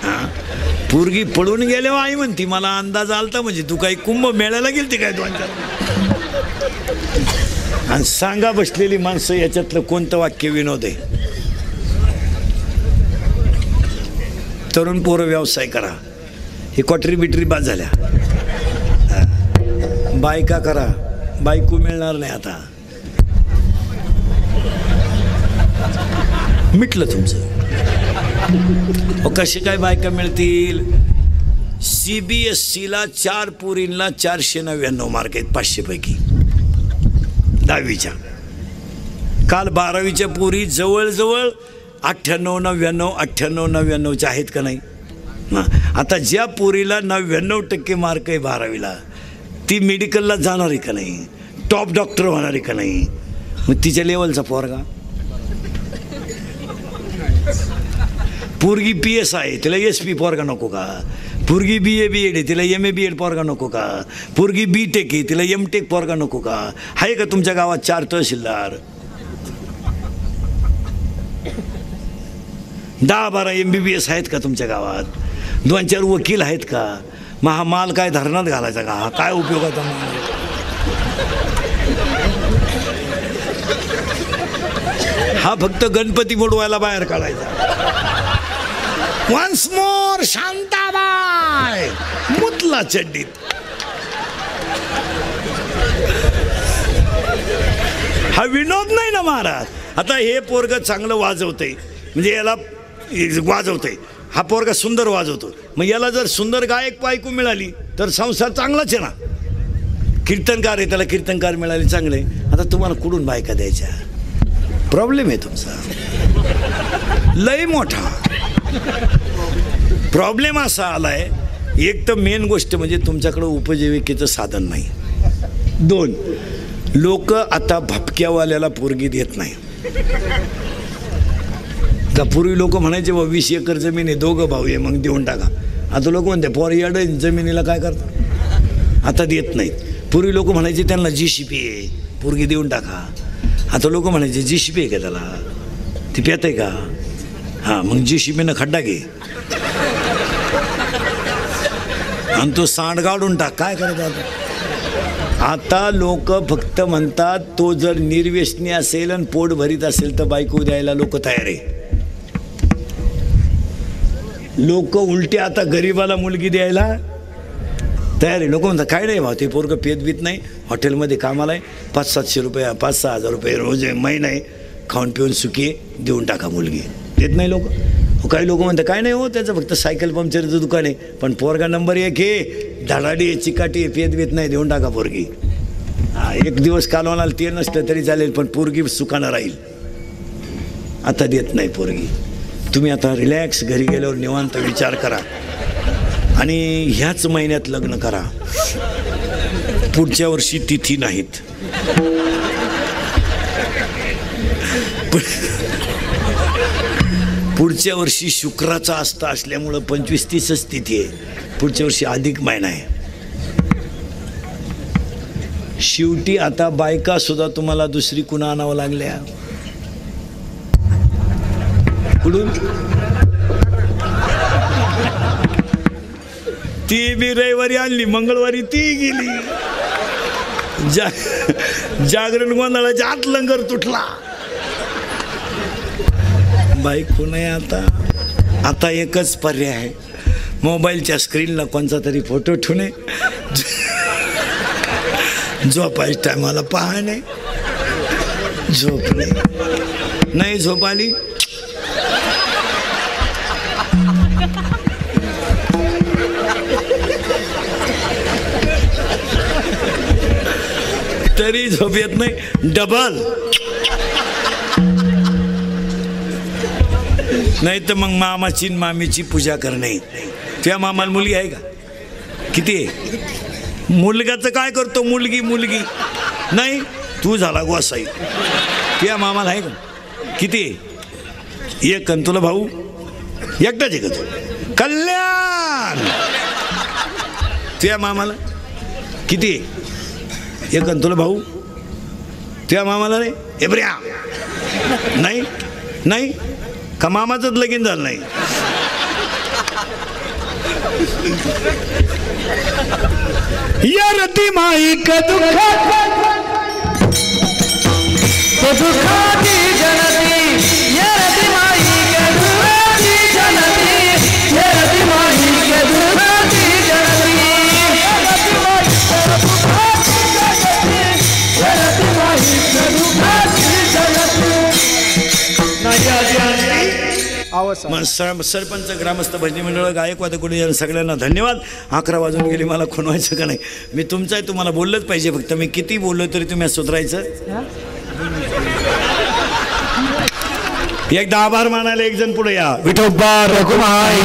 हां पोरगी पळून गेल्यावर आई म्हणती मला अंदाज आलता, म्हणजे तू काही कुंभ मेळ्याला गेलती काय 2-4? आणि सांगा बसलेली माणसं याच्यातलं कोणतं वाक्य विनोद आहे? तरुण पोरं व्यवसाय करा, ही क्वाटरी बिटरी बाद झाल्या. बायका करा, बायको मिळणार नाही आता, मिटलं तुमचं. कसे काय बायका मिळतील? CBSCला 4 पोरींना 499 मार्क आहेत 500 पैकी 10वीच्या. काल 12वीच्या पोरी जवळजवळ 98-99 आहेत का नाही? आता ज्या पोरीला 99% मार्क आहे 12वीला, ती मेडिकलला जाणार आहे का नाही? टॉप डॉक्टर होणार आहे का नाही? मग तिच्या लेवलचा पोरगा. पोरगी PS आहे, तिला SP पोरगा नको का? पोरगी BA BEd आहे, तिला MA BEd पोरगा नको का? पोरगी BTech आहे, तिला MTech पोरगा नको का? आहे का तुमच्या गावात 4 तहसीलदार, 10-12 MBBS आहेत का तुमच्या गावात? 2-4 वकील आहेत का? मग हा माल काय धरणात घालायचा का? हा काय उपयोगाचा माल? हा फक्त गणपती बुडवायला बाहेर काढायचा. वन्स मोर शांताबाई मुतला चड्डीत. हा विनोद नाही ना महाराज. आता हे पोरग चांगलं वाजवतंय, म्हणजे याला वाजवतंय, हा पोरगा सुंदर वाजवतो, मग याला जर सुंदर गायक बायको मिळाली तर संसार चांगलाच आहे ना. कीर्तनकार आहे, त्याला कीर्तनकार मिळाले चांगले. आता तुम्हाला कुठून बायका द्यायच्या? प्रॉब्लेम आहे तुमचा लय मोठा. प्रॉब्लेम असा आलाय, एक तर मेन गोष्ट म्हणजे तुमच्याकडं उपजीविकेचं साधन नाही. 2 लोक आता भपक्यावाल्याला पोरगी देत नाही का? पूर्वी लोक म्हणायचे 20 एकर जमीन आहे, 2 भाऊ आहे, मग देऊन टाका. आता लोक म्हणते पोर येड जमिनीला काय करतात, आता देत नाहीत. पूर्वी लोक म्हणायचे त्यांना JCB आहे, पोरगी देऊन टाका. आता लोक म्हणायचे JCB आहे का त्याला, ती पेत आहे का? हां मग JCBनं खड्डा घे आणि तो सांड काढून टाक. काय करायचं आता लोक फक्त म्हणतात तो जर निर्व्यसनी असेल आणि पोट भरीत असेल तर बायको द्यायला लोक तयार आहे. लोक उलटे आता गरीबाला मुलगी द्यायला तयार आहे. लोक म्हणतात काय नाही भाऊ, ते पोरगं पेत बीत नाही, हॉटेलमध्ये कामाला आहे, 500-700 रुपये 5-6 हजार रुपये रोज आहे, महिना आहे, खाऊन पिऊन सुखी, देऊन टाका मुलगी. देत नाही लोक. काही लोक म्हणतात काय नाही हो, त्याचं फक्त सायकल पंक्चरचं दुकान आहे, पण पोरगा नंबर 1 आहे, धडाडी आहे, चिकाटी आहे, पेत बीत नाही, देऊन टाका पोरगी. हा 1 दिवस कालवणाला ते नसलं तरी चालेल, पण पोरगी सुखानं राहील. आता देत नाही पोरगी. तुम्ही आता रिलॅक्स घरी गेल्यावर निवांत विचार करा, आणि ह्याच महिन्यात लग्न करा, पुढच्या वर्षी तिथी नाहीत. पुढच्या वर्षी शुक्राचा आस्था असल्यामुळं 25-30च तिथी आहे, पुढच्या वर्षी अधिक महिना आहे. शेवटी आता बायका सुद्धा तुम्हाला दुसरी कुणा आणावं लागल्या कुठून. ती बी रविवारी आणली, मंगळवारी ती गेली. जागरण गोंधळाच्या आत लंगर तुटला. बायको नाही आता एकच पर्याय आहे, मोबाईलच्या स्क्रीनला कोणता तरी फोटो ठेवणे, झोपायच्या टायमाला पाहणे, झोपणे. नाही झोप आली तरी झोप येत नाही, डबल. नाही तर मग मामाची मामीची पूजा करणे. त्या मामाला मुलगी आहे का? किती आहे? मुलगाचं काय करतो? मुलगी नाही, तू झाला गोसाई. त्या मामाला आहे का? किती आहे? एक. आणि तुला भाऊ एकटाच आहे का तू? कल्याण. त्या मामाला किती आहे? एक. आणि तुला भाऊ? त्या मामाला नाही. एब्र्या नाही का मामाचंच लगीन झालं नाही?
या रती माई का दुःखाची जनती, या रती माई का दुःखाची जनती, या रती माई का दुःखाची जनती, या रती माई का दुःखाची जनती, या रती माई का दुःखाची जनती.
सरपंच, ग्रामस्थ, भजनी मंडळ, गायकवाद, कुणी सगळ्यांना धन्यवाद. 11 वाजून गेली, मला खुणवायचं का नाही? मी तुमचं आहे, तुम्हाला बोललंच पाहिजे. फक्त मी किती बोललो तरी तुम्ही सुधारायचं. एकदा आभार मानायला एक जण पुढे या.
विठोबा रघुमाई.